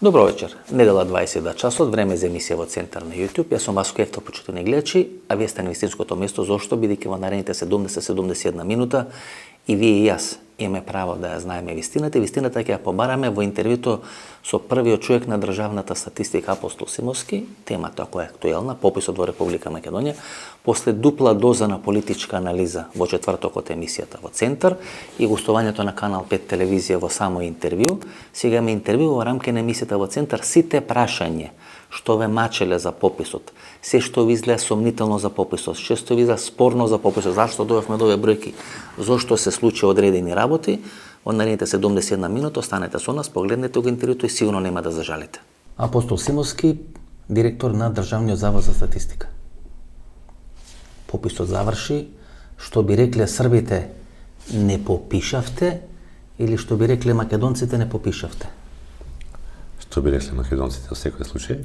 Добро вечер. Недела 22 часот, време за емисија во Центар на YouTube. Јас сум Васко Ефтов, почитувани гледачи, а вие сте на вистинското место. Зошто? Бидејќи во наредните 70-71 минута и вие и јас имаме право да ја знаеме вистината. И вистината ќе ја побараме во интервјуто со првиот човек на државната статистика Апостол Симовски, темата која е актуелна, пописот во Република Македонија, после дупла доза на политичка анализа во четвртокот емисијата во Центар и гостувањето на Канал 5 телевизија во само интервју. Сега имаме интервју во рамки на емисијата во Центар, сите прашање што ве мачеле за пописот, се што ви изгледа сомнително за пописот, што ви изгледа спорно за пописот, зашто дојавме до овие бројки, зошто се случи одредени работи, во наредните 71 минути останете со нас, погледнете го интервјуто и сигурно нема да зажалите. Апостол Симовски, директор на Државниот завод за статистика. Пописот заврши, што би рекле србите не попишавте или што би рекле македонците не попишавте? Што би рекле македонците во секој случај?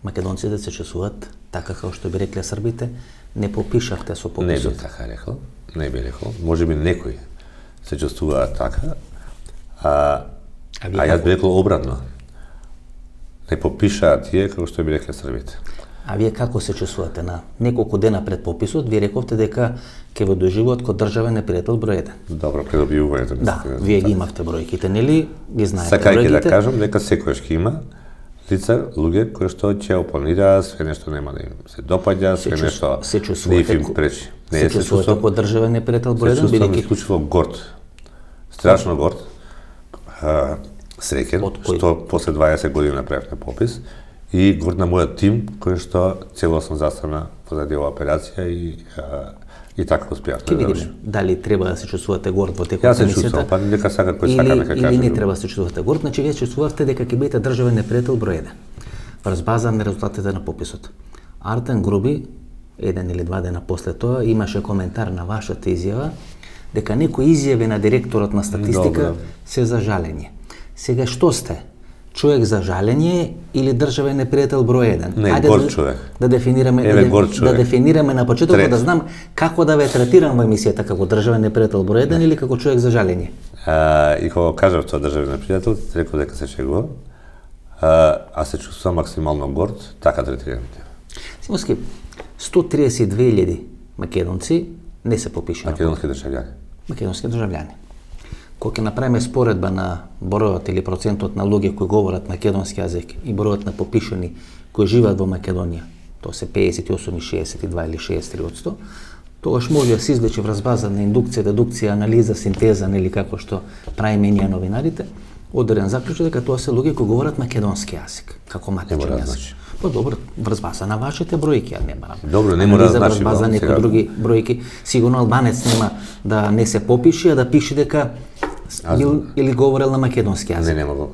Македонците се чувствуваат така како што би рекле србите, не попишавте со пописот. Не би така рекол, не би рекол. Може би некои се чувствуваат така, а јас би рекол обратно. Не попишаат тие како што би рекле србите. А вие како се чувствувате на неколку дена пред пописот? Вие рековте дека ќе ве доживуваат како државен непријател број 1. Добро, придобивувањето. Да, вие ги имавте бројките, нели? Ги знаете Сакајќи бројките. да кажам дека секојаш ќе има лица, луѓе кои што ќе опонираат, све нешто нема да им се допаѓа, све нешто не им пречи. Се чувствувате како државен непријател број 1, Се чувствувам бидејќи исклучиво горд. Страшно горд. Среќен што после 20 години направивме попис и горд на мојот тим кој што целосно застана позади оваа операција и така успеавме ќе да видиме дали треба да се чувствувате горд во текот Јас на се чувствувам, емисијата. па дека сака кој сака нека каже. Или не треба да се чувствувате горд, значи вие чувствувавте дека ќе бидете државен непријател број 1. Врз база на резултатите на пописот. Артен Груби, еден или два дена после тоа, имаше коментар на вашата изјава дека некои изјави на директорот на статистика се за жалење. Сега што сте? Човек за жалење или државен непријател број 1? Не, горд човек. Да дефинираме да дефинираме на почетокот да знам како да ве третирам во емисијата, како државен непријател број 1 или како човек за жалење. И кога кажав тоа државен непријател, реков дека се шегувам. А се чувствувам максимално горд, така третирам те. Симовски, 132.000 македонци не се попишани. Македонски државјани. Македонски државјани. Кога ќе направиме споредба на бројот или процентот на луѓе кои говорат македонски јазик и бројот на попишани кои живеат во Македонија, тоа се 58 и 62 или 63%, тогаш може да се извлече врз база на индукција, дедукција, анализа, синтеза, нели како што правиме ние новинарите, одреден заклучок дека тоа се луѓе кои говорат македонски јазик, како матичен јазик. Па добро, врз база на вашите бројки, ја не барам. Добро, не мора да значи врз база некои други бројки. Сигурно албанец нема да не се попише, а да пише дека или говорел на македонски јазик. Не могу.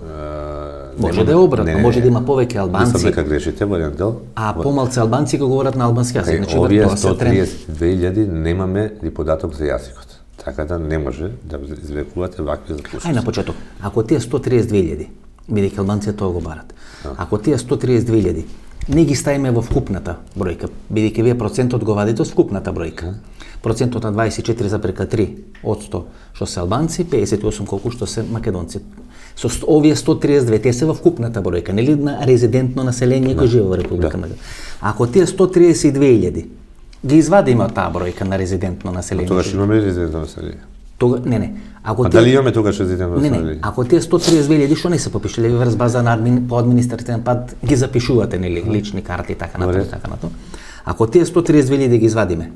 Може да е обратно, може да има повеќе албанци. Мислам дека грешите во еден дел. А помалку албанци кои говорат на албански јазик, значи овие тоа се тренд. 132.000 немаме ни податок за јазикот. Така да не може да извлекувате вакви заклучоци. Ај на почеток, ако тие 132.000, бидејќи албанците тоа го барат, ако тие 132.000 не ги ставиме во вкупната бројка, бидејќи вие процентот го вадите од вкупната бројка. Процентот на 24,3% што се албанци, 58 колку што се македонци. Со овие 132 те се во вкупната бројка, нели на резидентно население кој живее во Република Македонија. Ако тие 132.000 ги извадиме од таа бројка на резидентно население. Тогаш имаме резидентно население. Не. Ако дали имаме тогаш резидентно население? Не, ако тие 132.000 што не се попишале врз база на по административен пат ги запишувате, нели, лични карти и така натаму. Ако тие 132.000 ги извадиме,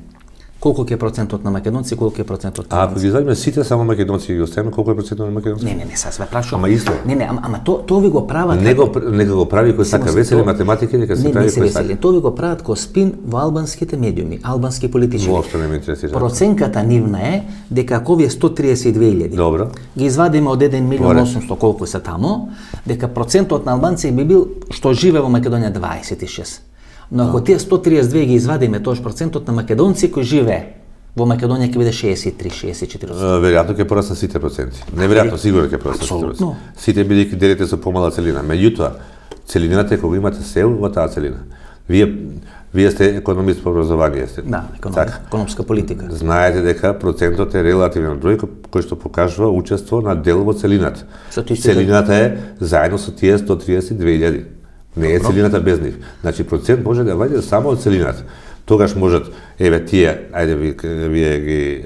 колку ќе е процентот на македонци, колку е процентот на албанци? Ако ги извадиме сите само македонци ги оставиме, колку е процентот на македонци? Не, сега све прашувам. Ама исто. Не, ама тоа ви го прават. Нека го прави кој сака весели математики, нека се прави кој сака. Тоа ви го прават ко спин во албанските медиуми, албански политичари. Воопшто не ме интересира. Проценката нивна е дека ако овие 132.000 добро ги извадиме од 1.800.000 колку се таму, дека процентот на албанци би бил што живее во Македонија 26. Но ако тие 132 ги извадиме, тоаш процентот на македонци кои живее во Македонија ќе биде 63-64%. Веројатно ќе порасна сите проценти. Неверојатно, сигурно ќе порасна сите проценти. Сите бидејќи делите со помала целина. Меѓутоа, целината е кога имате сел во таа целина. Вие Вие сте економист по образование. Да, економска политика. Знаете дека процентот е релативен број кој што покажува учество на дел во целината. Целината е заедно со тие 132.000. Не е целината без нив. Значи процент може да ваѓа само од целината. Тогаш можат, еве тие, вие ги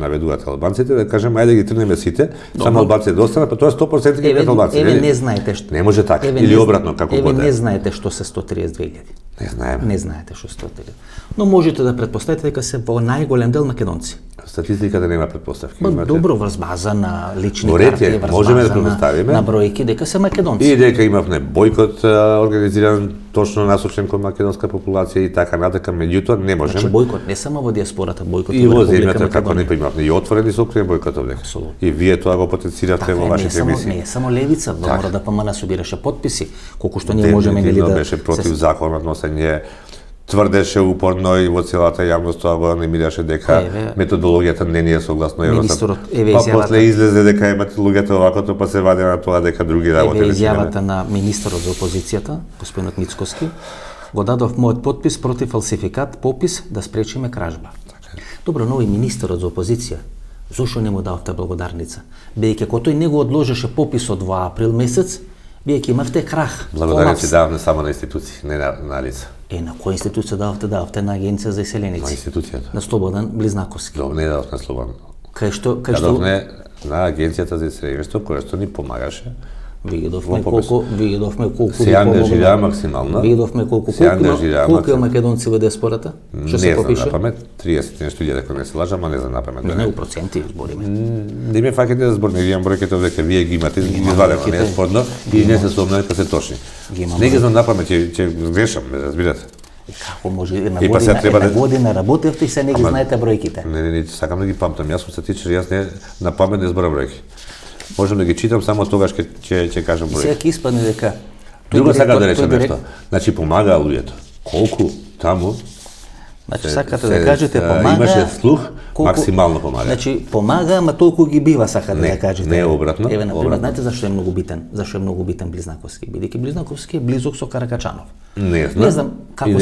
наведувате албанците, да кажем, ајде ги трнеме сите, само албанците да останат, па тоа 100% ги без албанци. Еве не знаете што. Не може така, или обратно, како еве годе. не знаете што се 132.000. Не знаеме. Не знаете што 132.000. Но можете да претпоставите дека се во најголем дел македонци. Статистиката нема претпоставки. Добро, врз база на лични карти, врз можеме база да предпоставиме на бројки дека се македонци. И дека имавме бојкот организиран точно насочен кон македонска популација и така натака, меѓутоа не можеме. Значи бојкот не само во диаспората, бојкот и во земјата како не имавме и отворени со окрен бојкот овде. И вие тоа го потенцирате во вашите емисии. Не само левица, мора да ПМН собираше потписи, колку што ние можеме нели да беше против законот носење, тврдеше упорно и во целата јавност тоа го немираше дека методологијата не ни е согласно Евростат. Па после излезе дека имате луѓето овакото, па се ваде на тоа дека други работи. Еве изјавата на министерот за опозицијата, господинот Мицкоски, го дадов мојот потпис против фалсификат попис да спречиме кражба. Добро, нови министерот за опозиција, зошто не му давте благодарница? Бидејќи кога тој не го одложеше пописот во април месец, бидејќи имавте крах. Благодарници даваме само на институции, не на лица. На која институција дававте? Дававте на Агенција за иселеници. На институцијата. На Слободан Близнаковски. Добро, не дававте на Слободан. Кај што дадовме на Агенцијата за иселеништво која што ни помагаше. Видовме колку се ангажира максимално. Видовме колку македонци во диаспората? Што се попише? Не знам на памет, 30 нешто илјади, ако не се лажам, а не знам на памет. Не у проценти збориме. Не ме фаќате за збор, не видам бројките овде, вие ги имате, ги извадено, не е спорно и не се сомнам дека се точни. Не ги знам на памет, ќе грешам, ме разбирате. Како може една година работевте и се не ги знаете бројките? Не, сакам да ги памтам. Јас сум статичар, јас не на памет не зборам бројки. Можам да ги читам само тогаш ќе кажам бројки. Сега ќе испадне дека друго сака да рече нешто. Значи помага луѓето. Колку таму Значи сакате да кажете помага. Имаше слух, максимално помага. Значи помага, ама толку ги бива сакате да кажете. Не обратно. Еве на пример, знаете зашто е многу битен? Зашто е многу битен Близнаковски? Бидејќи Близнаковски е близок со Каракачанов. Не знам како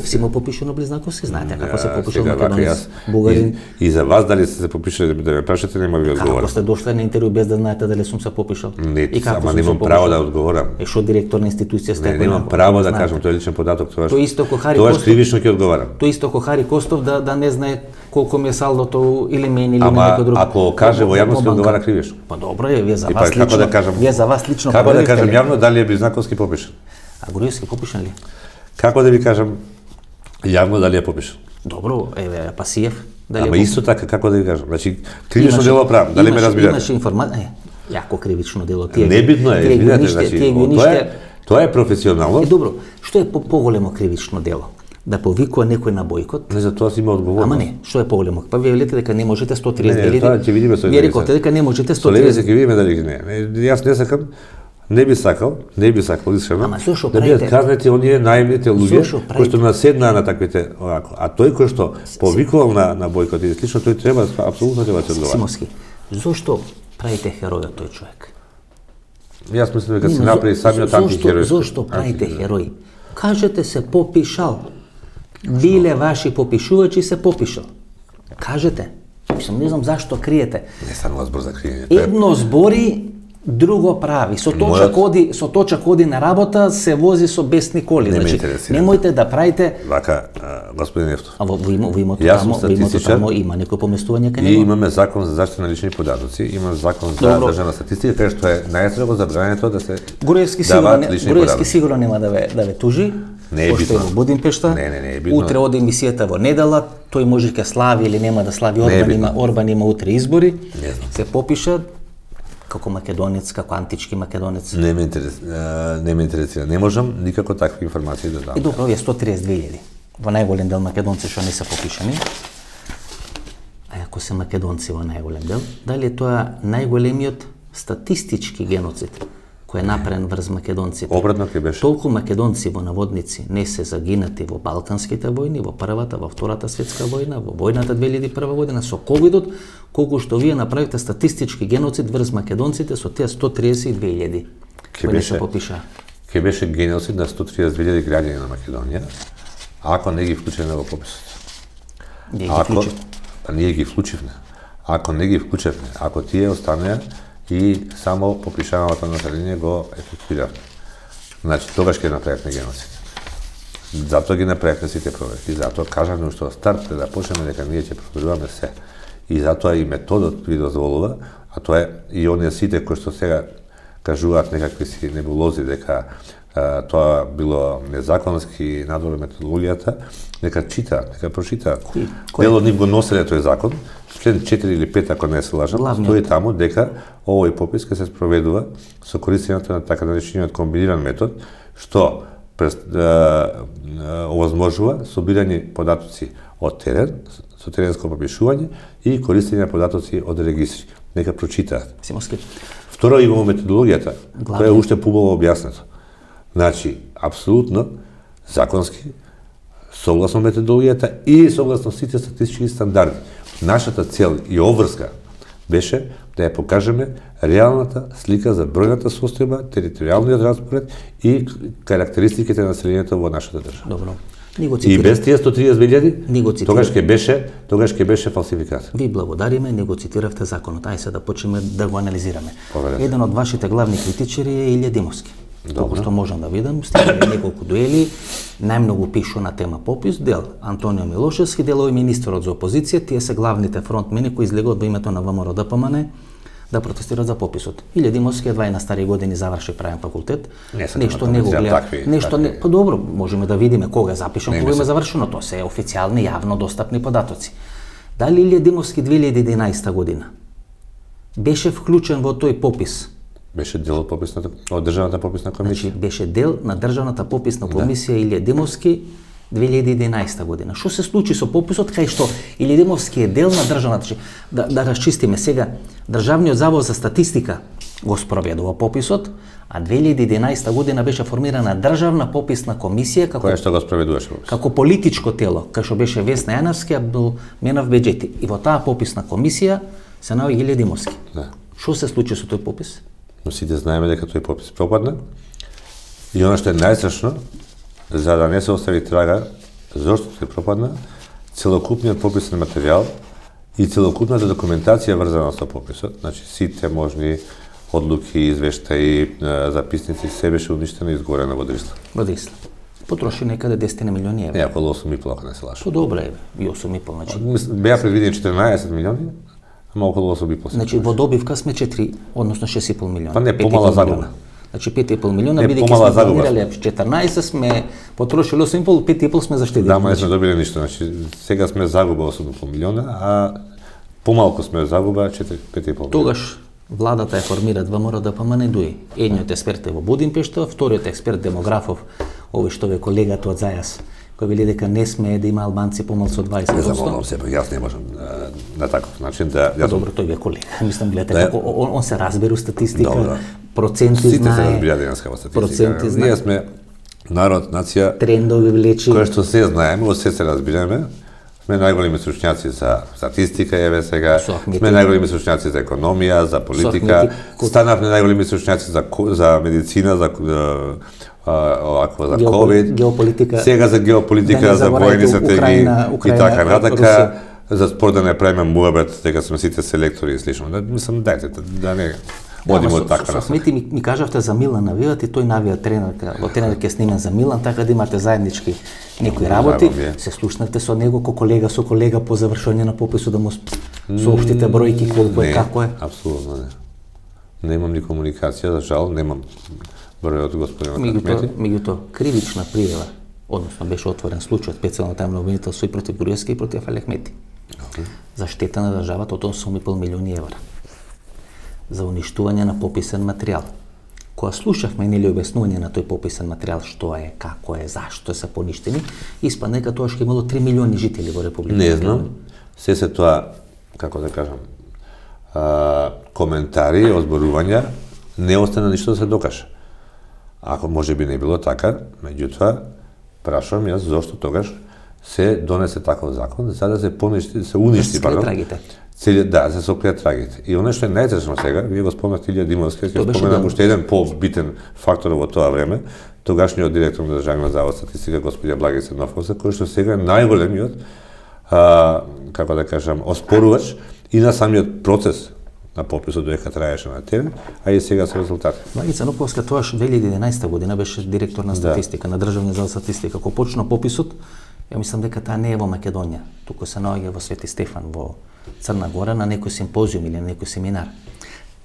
си му попишано Близнаковски, знаете како се попишал македонец, бугарин. И за вас дали се попишале да ме прашате, нема ви одговорам. Како сте дошле на интервју без да знаете дали сум се попишал? И како немам право да одговорам. Што директор на институција сте? Немам право да кажам, тоа е личен податок, тоа. Тоа исто ко Хари Костов. Тоа кривично ќе одговарам. Тоа исто ко Хари Костов да не знае колку ми е салдото или мене или некој друг. Ако каже во јавност, одговара кривично. Па добро е, вие за вас лично. Вие за вас лично како да кажам јавно дали е Близнаковски попишан? А Груевски попишан ли? Како да ви кажам јавно дали е попишан? Добро, еве Пасиев, дали? Ама исто така како да ви кажам, значи кривично дело правам, дали ме разбирате? Имаше информација, јако кривично дело тие. Небитно е, видите, значи тоа е професионално. Добро, што е поголемо кривично дело? Да повикува некој на бојкот? Не, за тоа си има одговорност. Ама не, што е поголемо? Па вие велите дека не можете 130.000. Не, тоа ќе видиме со. Вие рековте дека не можете 130.000. Со Левица ќе видиме дали не. Јас не сакам, не би сакал искрено. Ама зошто да бидат казнати оние наивните луѓе кои што наседнаа на таквите овако. А тој кој што повикувал на бојкот и слично, тој треба апсолутно да се одговара. Симовски, зошто правите херојот тој човек? Јас мислам дека се направи самиот антихерој. Зошто правите херој? Кажете се попишал. Биле ваши попишувачи се попишал. Кажете. Мислам, не знам зашто криете. Не станува збор за криење. Едно збори, друго прави. Со точак оди на работа, се вози со бесни коли. Значи, немојте да правите вака, господин Ефтов. А во имото тамо има некој поместување кај него. И имаме закон за заштита на лични податоци, имаме закон за државна статистика, кај што е најстрого забрането да се Груевски сигурно нема да ве тужи. Не е битно. Во Будимпешта. Не е битно. Утре оди емисијата во недела, тој може ќе слави или нема да слави, Орбан има утре избори. Не знам. Се попиша како македонец, како антички македонец. Не ме интересира. Не можам никако такви информации да дам. И добро, овие 132.000. Во најголем дел македонци што не се попишани. А ако се македонци во најголем дел, дали е тоа најголемиот статистички геноцид кој е направен врз македонците? Обратно ќе беше. Толку македонци во наводници не се загинати во Балканските војни, во Првата, во Втората светска војна, во војната 2001 година со ковидот, колку што вие направите статистички геноцид врз македонците со тие 132.000 кои не се попиша. Ќе беше геноцид на 132.000 граѓани на Македонија, ако не ги вклучиме во пописот. Ние ги вклучивме. Ако не ги вклучевме, ако тие останеа и само попишаното население го ефективиравме. Значи, тогаш ќе направивме геноцид. Затоа ги направивме сите проверки, затоа кажавме што старт да почнеме дека ние ќе проверуваме се. И затоа и методот ви дозволува, а тоа е и оние сите кои што сега кажуваат некакви си небулози дека тоа било незаконски, надвор методологијата, нека прочитаат. Дел од нив го носеле тој закон, член 4 или 5, ако не се лажам, стои таму дека овој попис ќе се спроведува со користењето на така наречениот комбиниран метод, што овозможува собирање податоци од терен, со теренско попишување и користење на податоци од регистри. Нека прочитаат. Второ, и во методологијата, тоа е уште поборо објаснето. Значи, апсолутно, законски, согласно методологијата и согласно сите статистички стандарди. Нашата цел и обврска беше да ја покажеме реалната слика за бројната состојба, територијалниот распоред и карактеристиките на населението во нашата држава. Добро. И без тие 130.000, тогаш ќе беше фалсификат. Ви благодариме, не го цитиравте законот. Ајде да почнеме да го анализираме. Еден од вашите главни критичари е Илија Димовски. Колку што можам да видам, стигнале неколку дуели, најмногу пишу на тема попис, дел Антонио Милошевски, дел овој министерот за опозиција, тие се главните фронтмени кои излегуваат во името на ВМРО ДПМН да протестираат за пописот. Илија Димовски едва и на стари години заврши правен факултет. Нешто не го гледа. Па добро, можеме да видиме кога е запишан, кога е завршено, тоа се официјални јавно достапни податоци. Дали Илија Димовски 2011 година беше вклучен во тој попис? Беше дел од државната пописна комисија. Значи, беше дел на државната пописна комисија Илија Димовски 2011 година. Што се случи со пописот кај што Илија Димовски е дел на државната? Да расчистиме сега, Државниот завод за статистика го спроведува пописот, а 2011 година беше формирана државна пописна комисија која што го спроведуваше пописот. Како политичко тело, кај што беше Весна Јановски, Менав Беџети. И во таа пописна комисија се наоѓа Илија Димовски. Што се случи со тој попис? Но сите знаеме дека тој попис пропадна. И она што е најстрашно, за да не се остави трага, зошто тој пропадна, целокупниот пописен материјал и целокупната документација врзана со пописот, значи сите можни одлуки, извештаи, записници, се беше уништено и изгорено во Дрислав. Во Дрислав. Потроши некаде 10 милиони евра. Не, околу 8,5, ако не се лажам. Добре е, и 8,5, значи. Беа предвидени 14 милиони, ама околу 8,5. Значи во добивка сме 4, односно 6,5 милиона. Па не, помала загуба. Значи 5,5 милиона, бидејќи сме планирале 14, сме потрошили 8,5, 5,5 сме заштедили. Да, ма не сме добили ништо, значи сега сме загуба 8,5 милиона, а помалку сме загуба 5,5 милиона. Тогаш владата ја формира ВМРО ДПМН дуи. Едниот експерт е во Будимпешта, вториот експерт демографов, овој што ве колегата од Зајас, кој вели дека не сме да има албанци помалку од 20%. Не замолам се, јас не можам на таков начин да... Добро, тој ве колега. Мислам, гледате како он се разбира у статистика, проценти знае. Сите се разбира денеска во статистика. Проценти знае. Ние сме народ, нација, трендови влечи. Кој што се знаеме, во се разбираме. Сме најголеми стручњаци за статистика, еве сега. Сме најголеми стручњаци за економија, за политика. Станавме најголеми стручњаци за медицина, за ковид, геополитика, сега за геополитика, за војни стратегии и така натака, за спор да не правиме муабет дека сме сите селектори и слично. Мислам, дајте да не одиме од таква насока. Смети ми кажавте за Милан навиват и тој навија тренерка, во тренерка снимен за Милан, така да имате заеднички некои работи. Се слушнавте со него ко колега со колега по завршување на пописот да му соопштите бројки колку е, како е? Апсолутно не. Немам ни комуникација, за жал, немам бројот господинот Ахмети. Меѓутоа, кривична пријава, односно беше отворен случај од специјално тајно обвинителство и против Груевски и против Али Ахмети. За штета на државата од 8,5 милиони евра. За уништување на пописен материјал. Кога слушавме нели објаснување на тој пописен материјал, што е, како е, зашто се поништени, испадна дека тоа што имало 3 милиони жители во Република. Не знам. Се тоа, како да кажам, коментари, озборувања, не остана ништо да се докаже. Ако можеби не било така, меѓутоа, прашувам јас зошто тогаш се донесе таков закон, за да се уништи, Да, се сокријат трагите. И оно што е најтрешно сега, вие го спомнавте Илија Димовски, ќе споменам уште еден побитен фактор во тоа време, тогашниот директор на Државниот завод статистика госпоѓа Благица Нофовска, кој што сега е најголемиот како да кажам, оспорувач и на самиот процес на пописот додека траеше на терен, а и сега се резултати. Благица Нофовска тоаш 2011 година беше директор на статистика, на Државниот завод статистика. Кога почна пописот, ја мислам дека таа не е во Македонија, туку се наоѓа во Свети Стефан во Црна Гора на некој симпозиум или на некој семинар.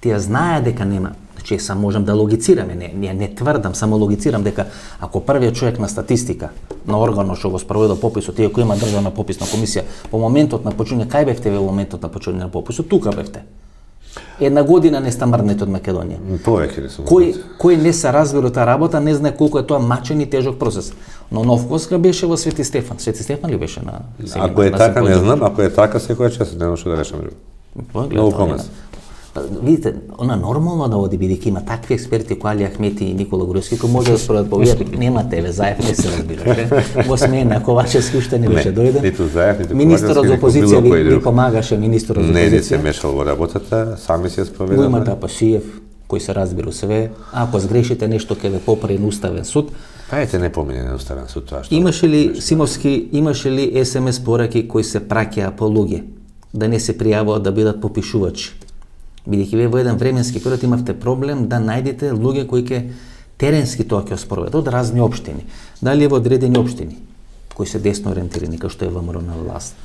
Тие знаеа дека нема, значи сам можам да логицираме, не тврдам, само логицирам дека ако првиот човек на статистика, на органот што го спроведе пописот, иако има државна пописна комисија, во моментот на починање, кај бевте во моментот на починање на пописот? Тука бевте. Една година не сте мрднете од Македонија. Повеќе не сум. Кој не се разбира таа работа, не знае колку е тоа мачен и тежок процес. Но Нофовска беше во Свети Стефан. Свети Стефан ли беше на семинар? Ако е така, не знам, ако е така, секоја час нема што да решам друго. Многу комес. Видите, она нормално да оди, бидејќи има такви експерти кои Али Ахмети и Никола Груевски, кои може да според повија, нема тебе, Заев не се разбираше. Во смена, Ковачевски уште не беше дојден. Ниту Заев, ниту министерот за опозиција ви помагаше, министерот за опозиција. Не се мешал во работата, сами се спроведува. Го има Тапашиев, кој се разбира све, ако сгрешите нешто ќе ве поправи на Уставен суд. Тајте не помине на Уставен суд тоа што. Имаше ли Симовски, имаше ли SMS пораки кои се праќаа по луѓе да не се пријавуваат да бидат попишувачи? Бидејќи вие во еден временски период имавте проблем да најдете луѓе кои ќе теренски тоа ќе оспорваат од разни општини. Дали е во одредени општини кои се десно ориентирани, како што е ВМРО на власт,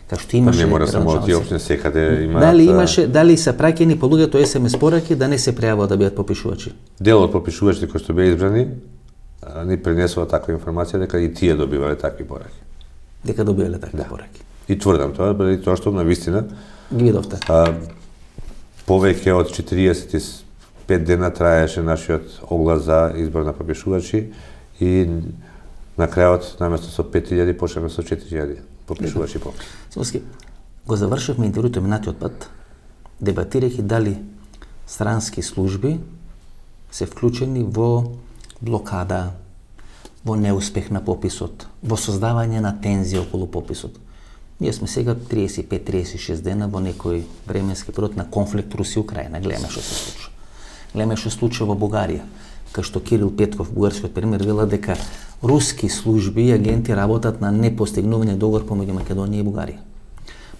како што имаше. Не мора само од тие општини, секаде има. Дали се праќани по луѓето SMS пораки да не се пријавуваат да бидат попишувачи? Дел од попишувачите кои што беа избрани ни пренесува таква информација дека и тие добивале такви пораки. Дека добивале такви пораки. И тврдам тоа што на вистина ги видовте. Повеќе од 45 дена траеше нашиот оглас за избор на попишувачи и на крајот наместо со 5000 почнеме со 4000 попишувачи попис. Симовски, го завршивме интервјуто минатиот пат, дебатирајќи дали странски служби се вклучени во блокада, во неуспех на пописот, во создавање на тензија околу пописот. Ние сме сега 35-36 дена во некој временски период на конфликт Русија-Украина. Гледаме што се случува. Гледаме што се случува во Бугарија. Кај што Кирил Петков, бугарскиот премиер, вела дека руски служби и агенти работат на непостигнување договор помеѓу Македонија и Бугарија.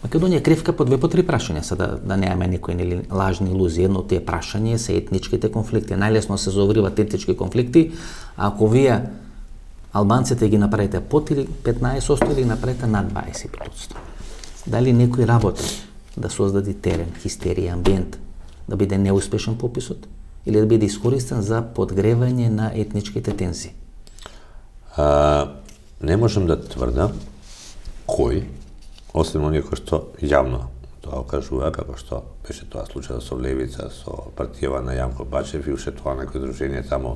Македонија е кревка по 2-3 прашања, за да немаме некои лажни илузии. Едно од тие прашања се етничките конфликти. Најлесно се заовриваат етнички конфликти, а ако вие албанците ги направите под или 15% или направите над 25%. Дали некој работа да создаде терен, хистерија, амбиент, да биде неуспешен пописот или да биде искористен за подгревање на етничките тензии? Не можам да тврдам кој, освен оние кои што јавно тоа кажува, како што беше тоа случајот со Левица, со партијава на Јанко Бачев и уште тоа некој дружение таму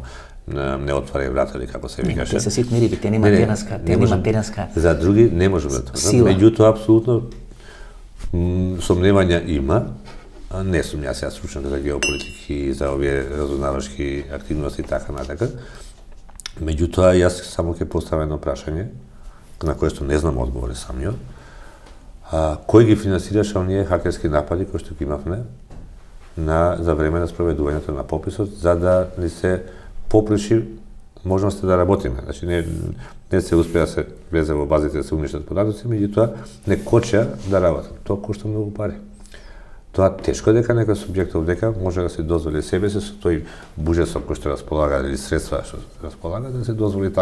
не отварај врата или како се викаше. Те се ситни риби, те нема теренска. За други не можам да тврдам. Меѓутоа апсолутно сомневања има. Не сум јас случен за геополитики, за овие разузнавачки активности и така натака. Меѓутоа јас само ќе поставам едно прашање на кое што не знам одговор самиот. Кој ги финансираше оние хакерски напади кои што ги имавме за време на спроведувањето на пописот, за да ни се попречи можности да работиме. Значи не се успеа да се влезе во базите да се уништат податоци, меѓутоа не коча да работат. Тоа кошта многу пари. Тоа тешко дека некој субјект овдека може да се дозволи себе се со тој буџет со кој што располага или средства што располага да се дозволи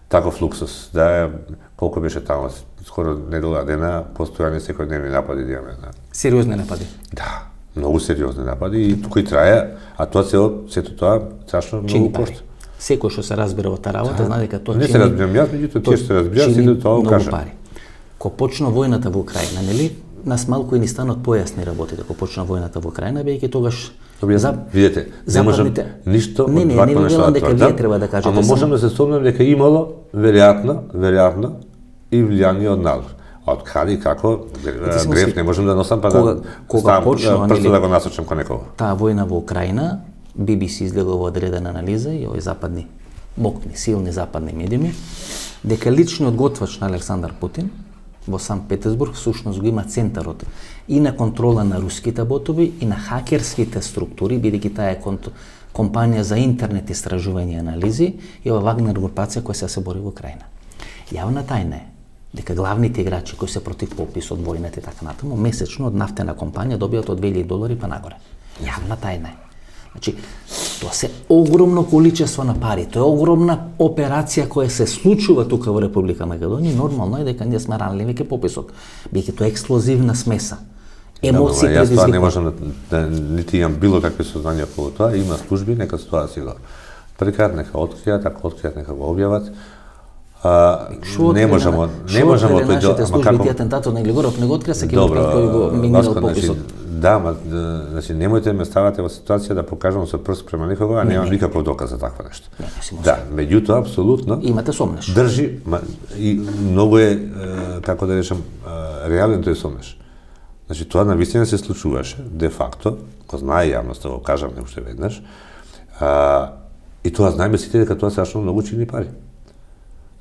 таков луксус. Да колку беше таму скоро недела дена постојани секојдневни напади да имаме. Сериозни напади. Да, многу сериозни напади и кои трае, а тоа сето тоа страшно многу кошта. Секој што се разбира во таа работа знае дека тоа не се разбирам јас, меѓутоа тие што се разбираат сите тоа го кажа. Кога почна војната во Украина, нели? Нас малку и ни станат појасни работите кога почна војната во Украина, бидејќи тогаш видете, не можам ништо од вакво нешто да тврдам, ама можам да се спомнам дека имало веројатно и влијание од надвор. А од каде и како, греф не можам да носам па да го насочам кон некого. Таа војна во Украина, BBC излегува во одредена анализа и овој западни, мокни, силни западни медиуми, дека личниот готвач на Александар Путин во Санкт Петербург всушност го има центарот и на контрола на руските ботови и на хакерските структури, бидејќи таа е компанија за интернет истражување и анализи и ова Вагнер групација која се бори во Украина. Јавна тајна е дека главните играчи кои се против пописот, војната и така натаму, месечно од нафтена компанија добијат од $2,000 па нагоре. Јавна тајна е. Значи, тоа се огромно количество на пари, тоа е огромна операција која се случува тука во Република Македонија, нормално е дека ние сме ранливи ке пописот, бидејќи тоа е експлозивна смеса. Емоции Јас тоа не предизвикува. можам да нити имам било какви сознанија по тоа, има служби, нека тоа си го прикажат, нека откријат, ако откријат, нека го објават. Не можеме од нашите служби и атентатот на Глигоров не го открија се Добро, кој го минирал пописот. Да, значи немојте ме ставате во ситуација да покажам со прст према никого, а немам никаков доказ за такво нешто. Да, меѓутоа апсолутно Имате сомнеш. држи и многу е како да речем реален тој сомнеш. Значи тоа навистина се случуваше де факто, го знае јавноста, го кажам уште веднаш. И тоа знаеме сите дека тоа страшно многу чини пари.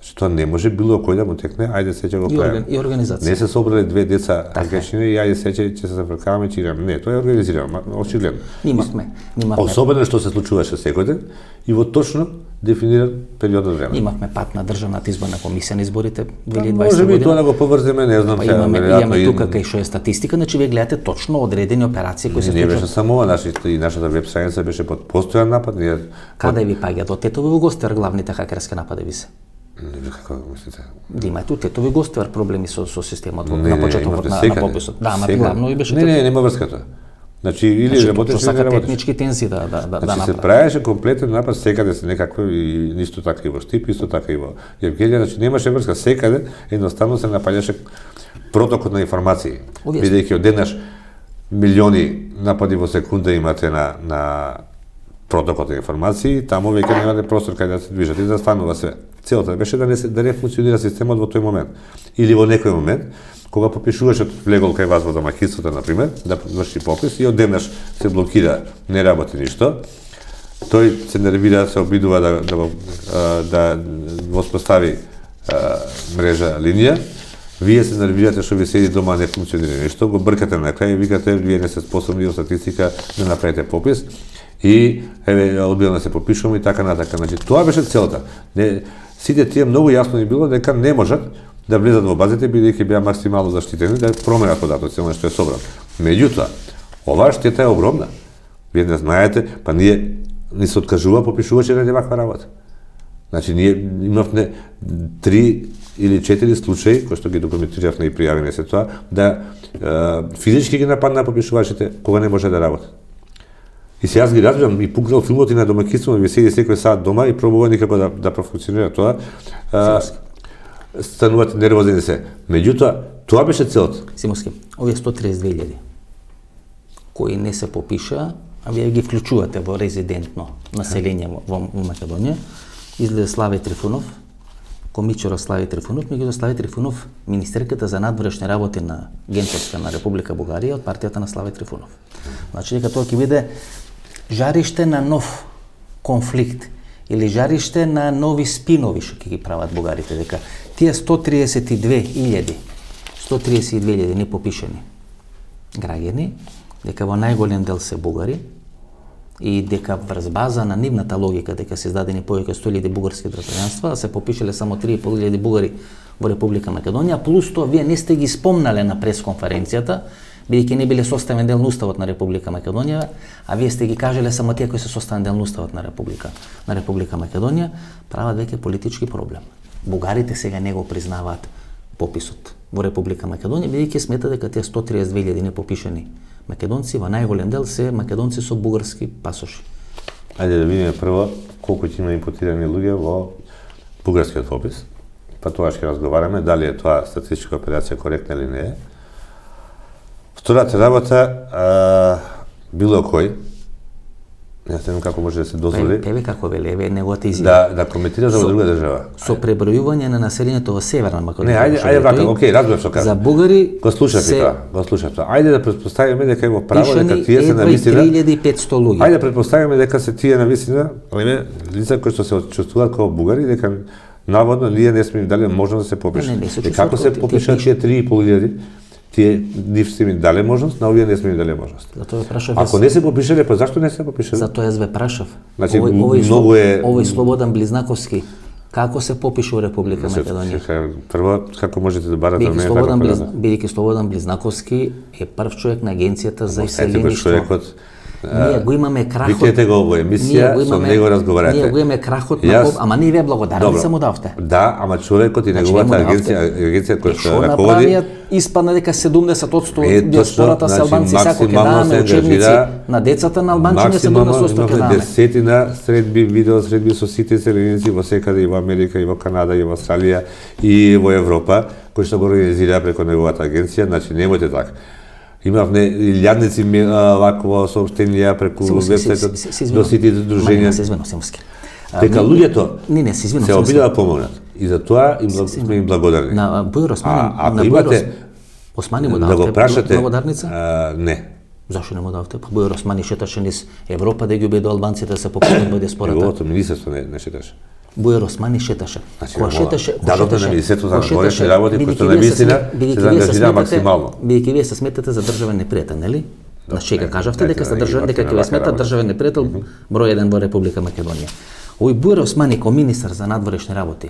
Значи тоа не може било кој да му текне, ајде се ќе го правиме. И организација. Не се собрале две деца агресивни и ајде се ќе се зафркаваме и играме. Не, тоа е организирано, очигледно. Имавме. Особено што се случуваше секој ден и во точно дефиниран период од време. Имавме пат на Државната изборна комисија на изборите 2020 Може би тоа година. да го поврземе, не знам Па сега, имаме веројатно тука кај што е статистика, значи вие гледате точно одредени операции кои се не беше случуваат. само ова, нашата веб страница беше под постојан напад, ние Каде ви паѓаат? Од Тетови во Гостер главните хакерски напади ви се? не знам како мислите. Да имате у Тетови Гостер проблеми со системот Не, на не, почетокот имате на секаде. пописот. Да, ама Секаде. главно и беше Не, нема врска тоа. Значи или Значи, работиш или сака не работиш. технички тензии да Значи се направи. правеше комплетен напад секаде се некакво и исто така и во Штип, исто така и во Евгелија, значи немаше врска секаде, едноставно се напаѓаше протокот на информации. Објасни. Бидејќи одеднаш милиони напади во секунда имате на протокот на информации, таму веќе немате простор кај да се движат и да станува се. Целата беше да не функционира системот во тој момент. Или во некој момент, кога попишуваше влегол кај вас во домаќинството, например, да врши попис и одеднаш се блокира, не работи ништо, тој се нервира, се обидува да воспостави мрежа линија, вие се нервирате што ви седи дома не функционира ништо, го бркате на крај и викате вие не сте способни од статистика да направите попис и одбилно се попишуваме и така натака. Значи тоа беше целта. Сите тие многу јасно ни било дека не можат да влезат во базите бидејќи беа максимално заштитени да променат податоци она што е собрано. Меѓутоа, оваа штета е огромна. Вие не знаете, па ние ни се откажува попишувачи на ваква работа. Значи ние имавме 3 или 4 случаи кои што ги документиравме и пријавиме се тоа да физички ги нападна попишувачите кога не може да работат. И се јас ги разбирам и пугнал филмот и на домаќинството, ви седи секој саат дома и пробува никако да профункционира тоа. Станувате нервозни се. Меѓутоа, тоа беше целта. Симовски, овие 132.000 кои не се попиша, а вие ги вклучувате во резидентно население во Македонија, излезе Славе Трифунов, комичарот Слави Трифунов, меѓутоа Слави Трифунов, министерката за надворешни работи на Генчовска на Република Бугарија од партијата на Слави Трифунов. Значи дека тоа ќе биде жариште на нов конфликт или жариште на нови спинови што ќе ги прават бугарите, дека тие 132.000 непопишани граѓани, дека во најголем дел се бугари и дека врз база на нивната логика дека се издадени повеќе 100.000 бугарски државјанства, се попишале само 3.500 бугари во Република Македонија, плюс тоа вие не сте ги спомнале на пресконференцијата, бидејќи не биле составен дел на уставот на Република Македонија, а вие сте ги кажале само тие кои се составен дел на уставот на Република Македонија, прават веќе политички проблем. Бугарите сега не го признаваат пописот во Република Македонија, бидејќи смета дека тие 132.000 непопишани македонци во најголем дел се македонци со бугарски пасоши. Ајде да видиме прво колку ќе има импутирани луѓе во бугарскиот попис, па тоа ќе разговараме дали е тоа статистичка операција коректна или не е. Втората работа, било кој, не знам како може да се дозволи. Еве како веле, еве неговата изјава. Да коментира за друга држава. Со пребројување на населението во Северна Македонија. Не, ајде вака, окей, разбрав што кажа. За бугари го слушав тоа. Ајде да претпоставиме дека е во право дека тие се навистина 3500 луѓе. Ајде да претпоставиме дека се тие навистина, лица кои што се чувствуваат како бугари, дека наводно ние не сме им дали можност да се попишат. Не, како се попишат тие 3.500? Тие нив сте им дали можност, на овие не сме им дали можност. Затоа ве прашав. Ако не се попишале, па зашто не се попишале? Затоа јас ве прашав. Значи, Овој Слободан Близнаковски, како се попише во Република Македонија? Прво, како можете да барате од мене? Бидејќи Слободан Близнаковски е прв човек на Агенцијата за иселеништво. Ние го имаме крахот. Викнете го во емисија, со него разговарате. Ние го имаме крахот на ама ние ве благодарни се му давте. Да, ама човекот и неговата агенција која што раководи испадна дека 70% диаспората се албанци, сако ќе даваме учебници на децата на албанчиња, 70% ќе даваме. Десетина средби видео, средби со сите иселеници во секаде и во Америка, и во Канада, и во Австралија, и во Европа, кои што го организира преку неговата агенција, значи немојте така. Имавме илјадници вакво соопштенија преку вебсајтот до сите дружења. Дека луѓето се обидаа да помогнат. И за тоа сме им благодарни. На Бујар Османи, ако имате Османи му да го прашате, благодарница? Не. Зашо не му давте? Бујар Османи шеташе низ Европа да ги убеди албанците да се попишат во диаспората. Неговото министерство не шеташе. Бујар Османи шеташе. Кога шеташе, дадовте на Министерството за външни работи, кој што навистина се заангажира максимално. Бидејќи вие се сметате за државен непријател, нели? На шега кажавте дека ќе ве сметат државен непријател број 1 во Република Македонија. Овој Бујар Османи како министар за надворешни работи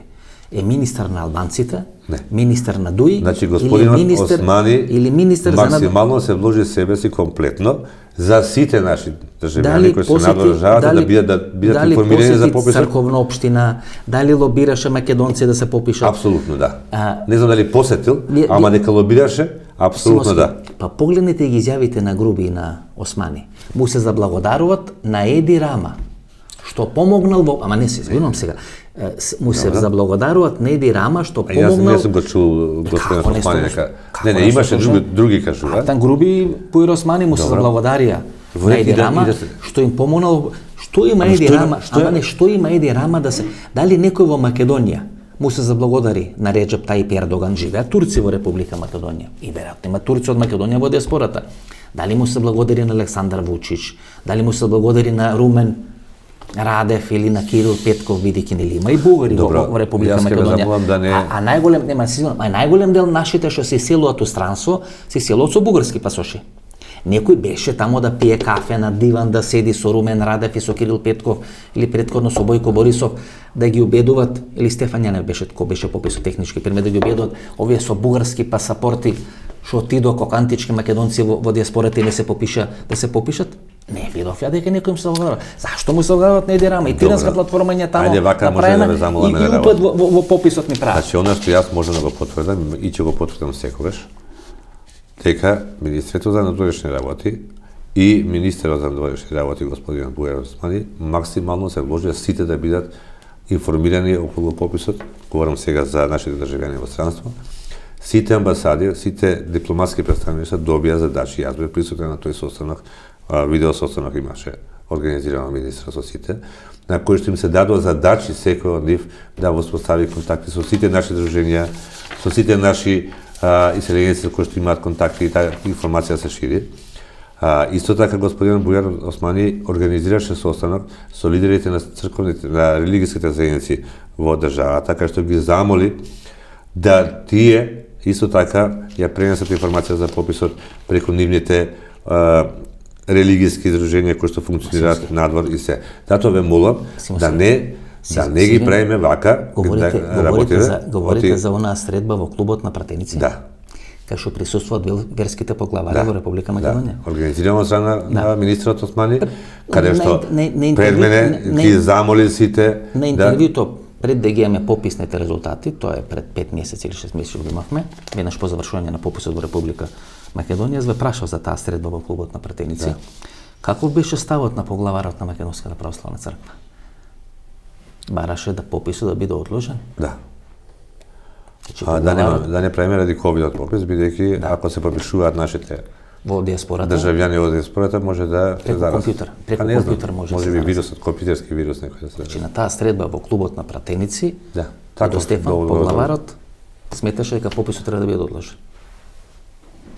е министар на албанците, министар на ДУИ, значи господинот Османи максимално се вложи себе си комплетно за сите наши државјани кои се надворешаваат да бидат информирани за пописот. Дали црковна општина, дали лобираше македонци да се попишат? Апсолутно да. Не знам дали посетил, ама дека лобираше, апсолутно да. Па погледнете ги изјавите на Груби и на Османи. Му се заблагодаруват на Еди Рама, што помогнал во... Ама не се извинувам сега. Му се заблагодаруват на Еди Рама, што помогнал... Јас не сум го чул господин Османи дека... Не, имаше други кажува. Тан Груби Бујар Османи му се заблагодарија на Еди Рама, што им помогнал... Што има Еди Рама? Ама не, што има Еди Рама да се... Дали некој во Македонија му се заблагодари на Реджеп Тајип Ердоган, живеат турци во Република Македонија и веројатно има турци од Македонија во диаспората. Дали му се благодари на Александар Вучич, дали му се благодари на Румен Радев или на Кирил Петков, бидејќи нели има и бугари во Република Македонија. А најголем дел нашите што се иселуваат у странство, се иселуваат со бугарски пасоши. Некој беше тамо да пие кафе на диван, да седи со Румен Радев и со Кирил Петков или претходно со Бојко Борисов, да ги убедуваат, или Стефан Јанев беше, кој беше пописо технички пример, да ги убедуваат овие со бугарски пасапорти што отидоа како антички македонци во диаспората и не се попиша, да се попишат. Не видов ја дека некој им се заблагодарува. Зашто му се заблагодаруваат на Еди Рама? И тиранска платформа е тамо направена и упат во пописот ни прават. Значи, оно што јас можам да го потврдам и ќе го потврдам секогаш, дека Министерството за надворешни работи и Министерот за надворешни работи господин Бујар Османи максимално се вложија сите да бидат информирани околу пописот. Говорам сега за нашите државјани во странство. Сите амбасади, сите дипломатски представништва добија задачи. Јас бев присутен на тој состанок, видео состанок имаше организирано министерот со сите, на кој што им се дадоа задачи секој од нив да воспостави контакти со сите наши дружења, со сите наши иселеници кои што имаат контакти и таа информација се шири. Исто така господин Бујар Османи организираше состанок со лидерите на црковните, на религиските заедници во државата, кај што ги замоли да тие исто така ја пренесат информација за пописот преку нивните религиски издруженија кои што функционираат надвор и се. Затоа ве молам да не ги правиме вака. Говорите за онаа средба во клубот на пратеници? Да. Кај што присуствуваат верските поглавари во Република Македонија. Организирано од страна на министерот Османи, каде што пред мене ги замоли сите на интервјуто пред да ги имаме пописните резултати, тоа е пред 5 месеци или 6 месеци го имавме, веднаш по завршување на пописот во Република Македонија, ве прашав за таа средба во клубот на пратеници. Да. Каков беше ставот на поглаварот на Македонската православна црква? Бараше да пописот да биде одложен? Да. Да не правиме ради ковидот попис, бидејќи ако се попишуваат нашите во диаспората, државјани во диаспората може да се зарази. Преку компјутер може би вирусот, компјутерски вирус некој да се зарази. Значи на таа средба во клубот на пратеници, така Стефан поглаварот сметаше дека пописот треба да биде одложен.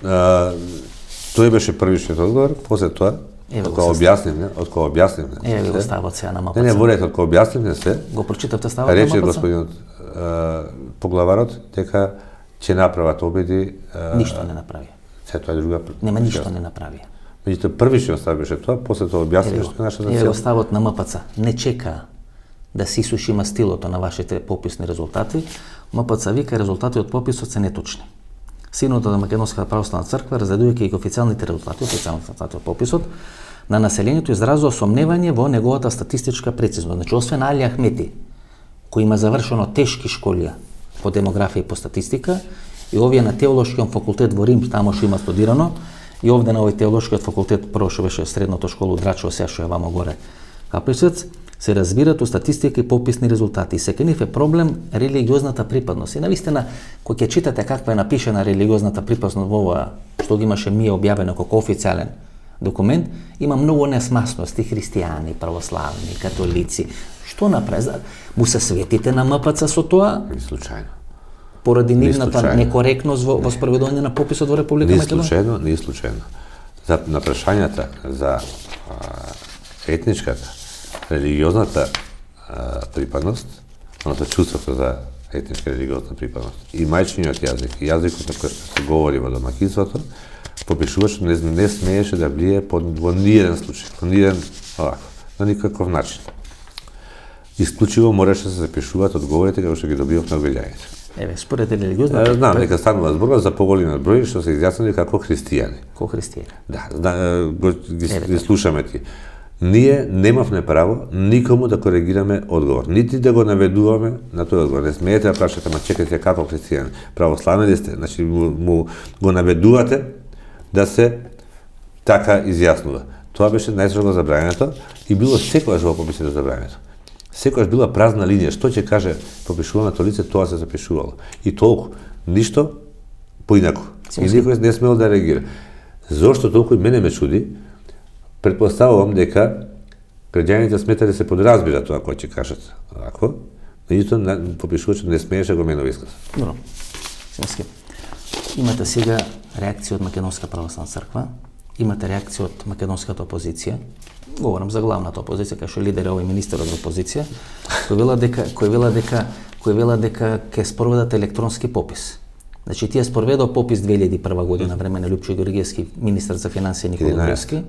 Тој беше првичниот одговор, после тоа од кога објаснивме. Еве го ставот сега на мапата. Не, во ред, од кога објаснивме се. Го прочитавте ставот на мапата? Рече господинот поглаварот дека ќе направат обиди. Ништо не направи. Се тоа е друга. Нема ништо не направи. Меѓутоа првично став беше тоа, после тоа објасни што е нашата Еве цел. го ставот на МПЦ. Не чека да се исуши мастилото на вашите пописни резултати. МПЦ вика резултати од пописот се неточни. Синода на Македонската православна црква, разгледувајќи и официјалните резултати од пописот на населението, изразува сомневање во неговата статистичка прецизност. Значи, освен Али Ахмети, кој има завршено тешки школија по демографија и по статистика, и овие на теолошкиот факултет во Рим, тамо што има студирано, и овде на овој теолошкиот факултет, прво што беше средното школа Драчево, сега што е вамо горе Каприцец, се разбират у статистика и пописни резултати. И се кај нив е проблем религиозната припадност. И навистина, кој ќе читате каква е напишена религиозната припадност во ова, што ги имаше ние објавено како официјален документ, има многу несмасности, христијани, православни, католици. Што направи? Му се светите на МПЦ со тоа? Не случајно. Поради нивната некоректност во спроведување на пописот во Република Македонија? Не случајно. За на прашањата за етничката, религиозната припадност, односно чувството за етничка религиозна припадност и мајчиниот јазик, и јазикот на кој што се говори во домаќинството, попишувачот не смееше да влие во ниеден случај, во ниеден на никаков начин. Исклучиво мораше да се запишуваат одговорите како што ги добивавме од граѓаните. Еве, според религиозната... Знам, дека станува збор за поголемиот број што се изјаснили како христијани. Ко христијани? Да, ги слушаме ти. Ние немавме право никому да коригираме одговор, нити да го наведуваме на тој одговор. Не смеете да прашате, ма чекайте како христијани, православни ли сте? Значи му го наведувате да се така изјаснува. Тоа беше најстрого забрането и било секогаш во пописите забрането. Секогаш била празна линија, што ќе каже попишуваното лице, тоа се запишувало. И толку, ништо поинаку. И никој не смел да реагира. Зошто толку и мене ме чуди, предпоставувам дека граѓаните сметале се подразбира тоа кој ќе кажат вако, меѓутоа попишувачот не смееше го менува исказ. Добро. Смески. Имате сега реакција од Македонска православна црква, имате реакција од македонската опозиција. Говорам за главната опозиција, кај што лидер е овој министерот за опозиција, кој вела дека ќе спроведат електронски попис. Значи тие спроведоа попис 2001 година време на Лјупчо Георгиевски, министер за финансии Никола Груевски,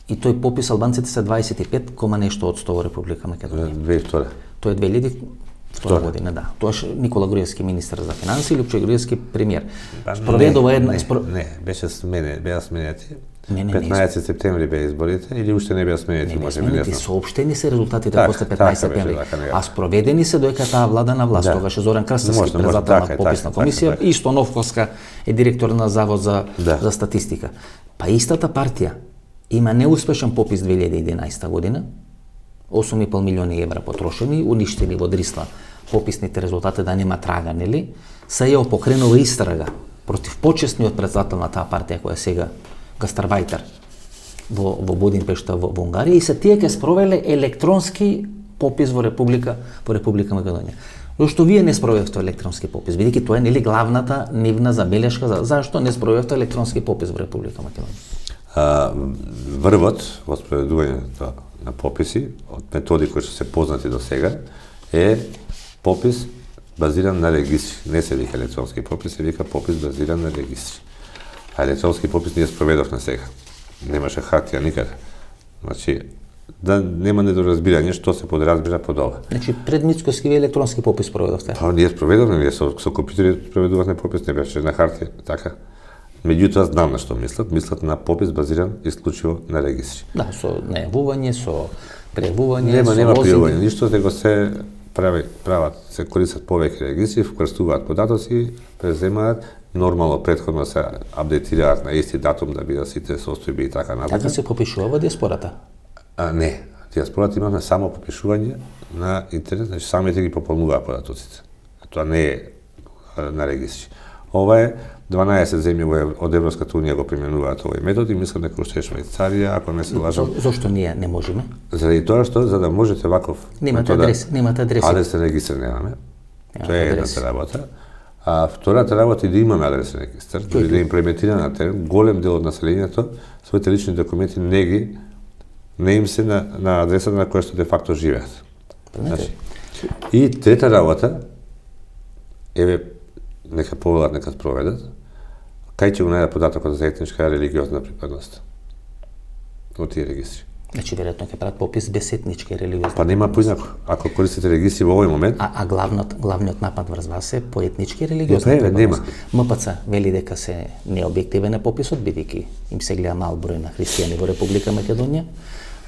и тој попис албанците се 25, нешто од 100 во Република Македонија. 2002. Тој е 2002 година, да. Тоаш Никола Груевски министер за финансии, Лјупчо Георгиевски премиер. Спроведува една... Не, беше сменети. 15 септември беа изборите или уште не беа сменети, може би не знам. Соопштени се резултатите после 15 септември, а спроведени се додека таа влада на власт. Тогаш Зоран Крстевски председател на пописна комисија, исто Новковска е директор на Завод за статистика. Па истата партија има неуспешен попис 2011 година, 8,5 милиони евра потрошени, уништени во Дрисла пописните резултати да нема трага, нели? Се ја покренува истрага против почесниот председател на таа партија која сега Гастарбајтер во Будимпешта во Унгарија, и се тие ќе спровеле електронски попис во Република Македонија. Зошто вие не спроведовте електронски попис? Бидејќи тоа е нели главната нивна забелешка зашто не спроведовте електронски попис во Република Македонија? Врвот во спроведувањето на пописи од методи кои што се познати до сега е попис базиран на регистри. Не се вика електронски попис, се вика попис базиран на регистри. А електронски попис ние спроведовме сега. Немаше хартија никаде. Значи, да нема недоразбирање што се подразбира под ова. Значи, пред Мицкоски вие електронски попис спроведовте? Па, ние спроведовме, ние со компјутери спроведувавме попис, не беше на хартија, така. Меѓутоа, знам на што мислат на попис базиран исклучиво на регистри. Да, со најавување, со прејавување, нема лозинг. прејавување, ништо, него се прават, се користат повеќе регистри, вкрстуваат податоци, преземаат, нормално претходно се апдейтираат на исти датум да бидат сите состојби и така натаму. Така се попишува во диаспората? Не, диаспората имаме само попишување на интернет, значи самите ги пополнуваат податоците. Тоа не е на регистри. Ова е 12 земји од Европската унија го применуваат овој метод и мислам дека уште Швајцарија, ако не се лажам. Зошто ние не можеме? Заради тоа што за да можете ваков немате адреси. Адресен регистар немаме. Тоа е едната работа. А втората работа е да имаме адресен регистар, да имплементира на терен. Голем дел од населението своите лични документи не им се на адресата на која што де факто живеат. Значи, и трета работа еве, нека повелат, нека спроведат, кај ќе го најдат податокот за етничка и религиозна припадност во тие регистри? Значи, веројатно ќе прават попис без етнички и религиозни. Па нема поинако. Ако користите регистри во овој момент... А главниот напад врз вас е по етнички и религиозни припадност. Нема. МПЦ вели дека се необјективен е пописот, бидејќи им се гледа мал број на христијани во Република Македонија,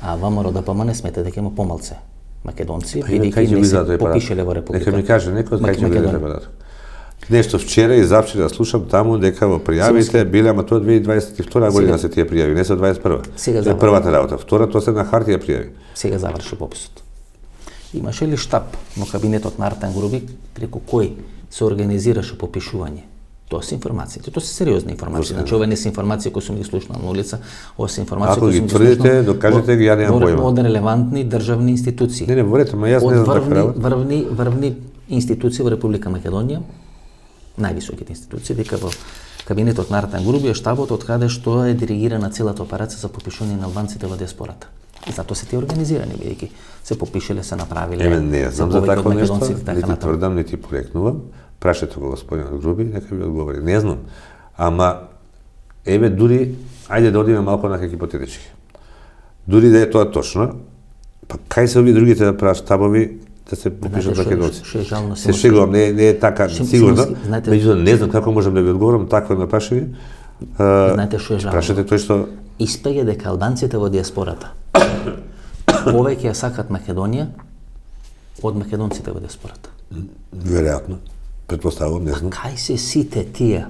а ВМРО ДПМН смета дека има помалце македонци, бидејќи не се попишеле во Република. Нека ми каже некој кај ќе биде податок. Нешто вчера и завчера слушам таму дека во пријавите биле, ама тоа 2022 година се тие пријави, не се 21. Сега тоа е првата работа. Втората се на хартија пријави. Сега заврши пописот. Имаше ли штаб во кабинетот на Артан Груби преку кој се организираше попишување? Тоа се информациите, тоа се сериозни информации. Значи ова не се информации кои сум ги слушнал на улица, ова се информации кои сум ги слушнал. Ако ги тврдите, докажете ги, ја немам појма. Од релевантни државни институции. Не, говорете, ма јас не знам така работа. Врвни институции во Република Македонија, највисоките институции, дека во кабинетот на Артан Груби е штабот од каде што е диригирана целата операција за попишување на албанците во диаспората. И затоа се тие организирани, бидејќи се попишеле, се направиле. Не знам за такво нешто, нити тврдам, нити порекнувам. Прашете го господинот Груби, нека ви одговори. Не знам. Ама, дури, ајде да одиме малку на хипотетички. Дури да е тоа точно, па кај се овие другите да прават штабови да се попишат македонци? Се шегувам, не е така сигурно. Меѓутоа не знам како можам да ви одговорам такво на прашање. Знаете што е жално? Прашате тој што испаѓа дека албанците во диаспората повеќе ја сакат Македонија од македонците во диаспората. Веројатно. Предпоставувам, не знам. Кај се сите тие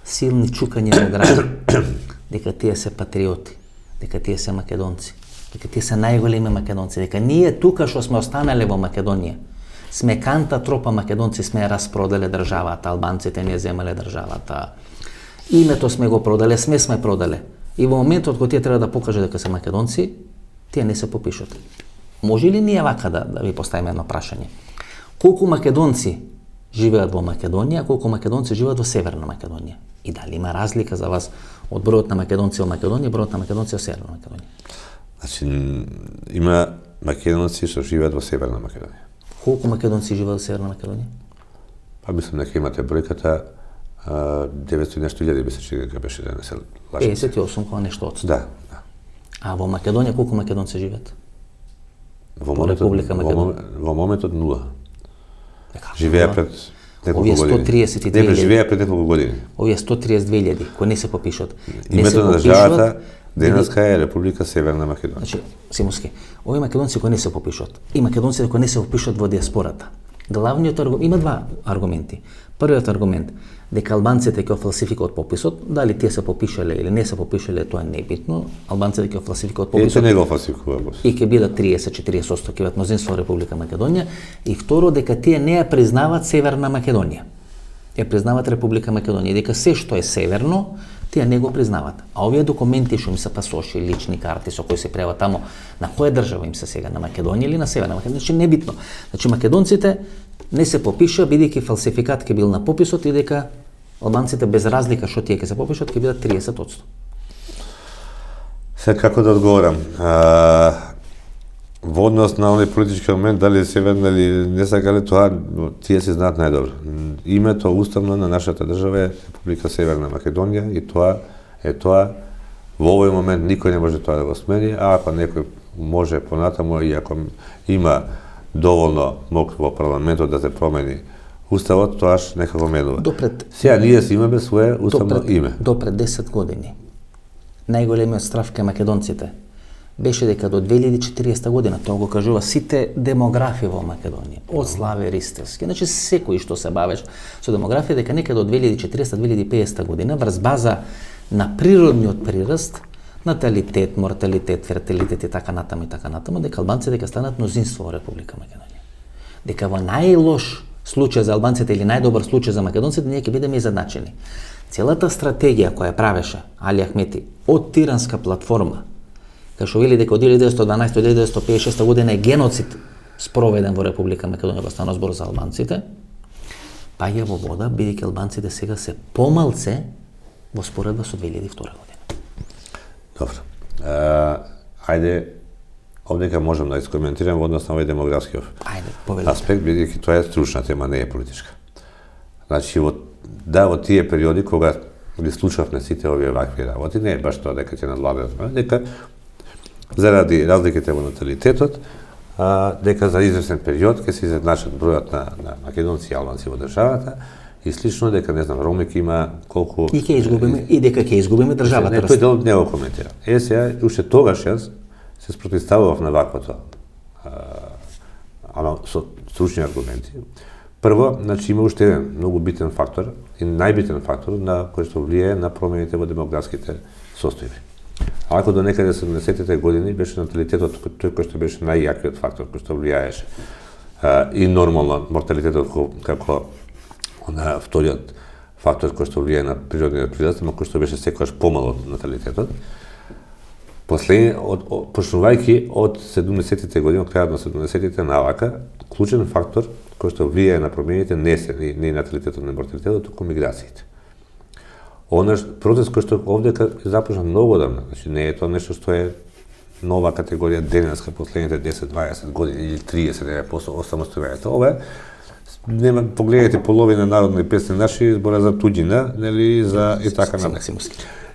силни чукања во граѓани дека тие се патриоти, дека тие се македонци, дека тие се најголеми македонци, дека ние тука што сме останале во Македонија, сме канта тропа македонци сме распроделе државата, албанците не земале државата. Името сме го продале, сме продале. И во моментот кога тие треба да покаже дека се македонци, тие не се попишат. Може ли ние вака да ви поставиме едно прашање? Колку македонци живеат во Македонија, колку македонци живеат во Северна Македонија? И дали има разлика за вас од бројот на македонци во Македонија и бројот на македонци во Северна Македонија? Значи, има македонци што живеат во Северна Македонија. Колку македонци живеат во Северна Македонија? Па мислам дека имате бројката 900 и нешто илјади, мислам дека беше, да не се лажам. 58 која нешто одсто. Да. А во Македонија колку македонци живеат? Во Република Македонија? Во моментот 0. Живеа пред неколку години. 132.000. Не, живеа пред неколку години. Овие 132.000 кои не се попишат. Името на државата денеска е Република Северна Македонија. Значи, Симовски, овие македонци кои не се попишат и македонците кои не се попишат во диаспората. Главниот аргумент, има два аргументи. Првиот аргумент дека албанците ќе фалсификуваат пописот, дали тие се попишале или не се попишале, тоа не е битно. Албанците ќе фалсификуваат пописот. Ете не го фалсификува. И ќе бидат 30-40% ќе бидат мнозинство во Република Македонија. И второ, дека тие не ја признаваат Северна Македонија. Ја признаваат Република Македонија. Дека се што е северно, тие не го признаваат. А овие документи што им се пасоши, лични карти со кои се превод тамо, на која држава им се сега, на Македонија или на Северна Македонија, значи не битно. Значи македонците не се попиша бидејќи фалсификат ќе бил на пописот и дека албанците без разлика што тие ќе се попишат ќе бидат 30%. Сега како да одговорам? Во однос на овој политички момент, дали Северна или не сакале тоа, тие се знаат најдобро. Името уставно на нашата држава е Република Северна Македонија и тоа е тоа. Во овој момент никој не може тоа да го смени, а ако некој може понатаму и ако има доволно мок во парламентот да се промени уставот, тоаш нека го менува. Сега ние си имаме свое уставно име. До пред 10 години најголемиот страв кај македонците беше дека до 2040 година, тоа го кажува сите демографи во Македонија, од Славе Ристевски, значи секој што се бавеше со демографија, дека некаде до 2040-2050 година врз база на природниот прираст, наталитет, морталитет, фертилитет и така натаму, дека албанците ќе станат мнозинство во Република Македонија. Дека во најлош случај за албанците или најдобар случај за македонците ние ќе бидеме изедначени. Целата стратегија која правеше Али Ахмети од Тиранска платформа, кај што вели дека од 1912 до 1956 година е геноцид спроведен во Република Македонија, во станува збор за албанците, паѓа во вода, бидејќи албанците сега се помалце во споредба со 2002 година. Добро. Ајде, овдека можам да искоментирам во однос на овој демографски аспект, бидејќи тоа е стручна тема, не е политичка. Значи, во тие периоди кога ги случавме сите овие вакви работи, не е баш тоа дека ќе надвладат, дека заради разликите во наталитетот, дека за известен период ќе се изедначат бројот на македонци и албанци во државата и слично дека не знам Роми ќе има колку И ќе изгубиме и дека ќе изгубиме државата. Не, тој дел не го коментира. Сега уште тогаш јас се спротивставував на ваквото, ама со стручни аргументи. Прво, значи има уште еден многу битен фактор и најбитен фактор на кој што влијае на промените во демографските состојби. Ако до некаде 70-тите години беше наталитетот тој кој што беше најјакиот фактор кој што влијаеше и нормално морталитетот како на вториот фактор кој што влијае на природниот прираст, ама кој што беше секогаш помал од наталитетот. Почнувајќи од 70-тите години, од крајот на 70-тите навака, клучен фактор кој што влијае на промените не се ни наталитетот, не морталитетот, туку миграциите. Онаш процес кој што овдека започна многу одамна, значи не е тоа нешто што е нова категорија денеска последните 10-20 години или 30 години после осамостојувањето. Ова нема, погледнете половина народни песни наши збора за туѓина, нели, за и така натаму.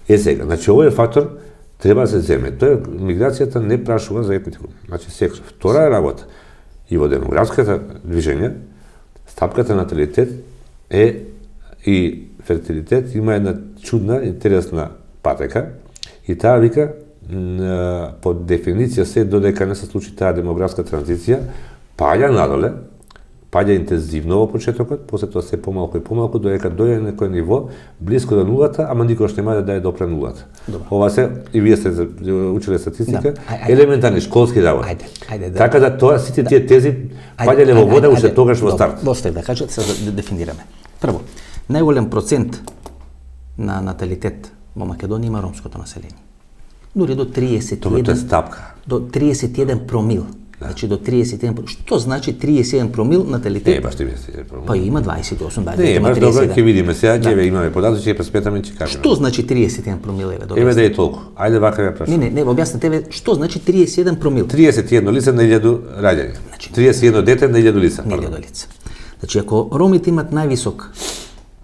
Сега, значи овој фактор треба да се земе. Тоа миграцијата не прашува за етните групи. Значи секој втора работа и во демографската движење, стапката наталитет е и фертилитет има една чудна, интересна патека и таа вика по дефиниција се додека не се случи таа демографска транзиција, паѓа надоле, паѓа интензивно во почетокот, после тоа се помалку и помалку, додека дојде на некој ниво блиско до нулата, ама никош нема да ја допре нулата. Ова се, и вие сте учеле статистика, елементарни школски работи. Така да тоа, сите тие тези паѓале во вода уште тогаш во старт. Доста да кажат, се да дефинираме. Прво, најголем процент на наталитет во Македонија има ромското население. Дури до 31... Тоа е стапка. До 31 промил. Значи до 31 промил. Што значи 31 промил наталитет? Не, баш 31 промил. Па има 28, 29, не, има 31. Не, баш добро, ќе видиме сега, ќе имаме податоци, ќе преспетаме, ќе кажеме. Што значи 31 промил, еве, добро? Еве да е толку. Ајде вака ја прашам. Не, објаснете еве што значи 31 промил. 31 лица на 1000 раѓања. Значи 31 дете на 1000 лица. На 1000 лица. Значи ако ромите имат највисок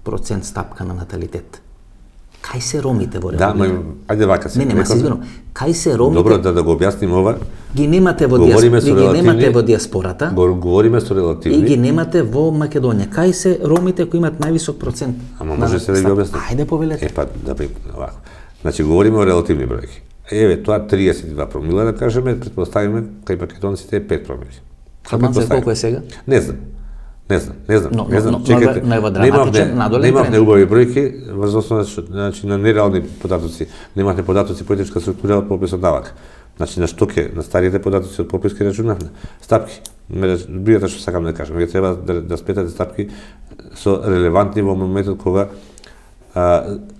процент стапка на наталитет, кај се ромите во република? Да, ајде вака се. Не, се извинувам. Кај се ромите? Добро, да го објасним ова. Ги немате во диаспората. Говориме со релативни. И ги немате во Македонија. Кај се ромите кои имат највисок процент? Ама може се да ги објасним. Ајде повелете. Па да овако. Значи говориме о релативни бројки. Еве тоа 32 промила да кажеме, претпоставиме кај македонците е 5 промили. Албанците колку е сега? Не знам. Чекайте, немав неубави бројки врз основа значи на нереални податоци. Немавме податоци политичка структура од пописот навака. Значи на што на старите податоци од пописки рачунавме стапки. Бријата што сакам да кажам, вие треба да спетате стапки со релевантни во моментот кога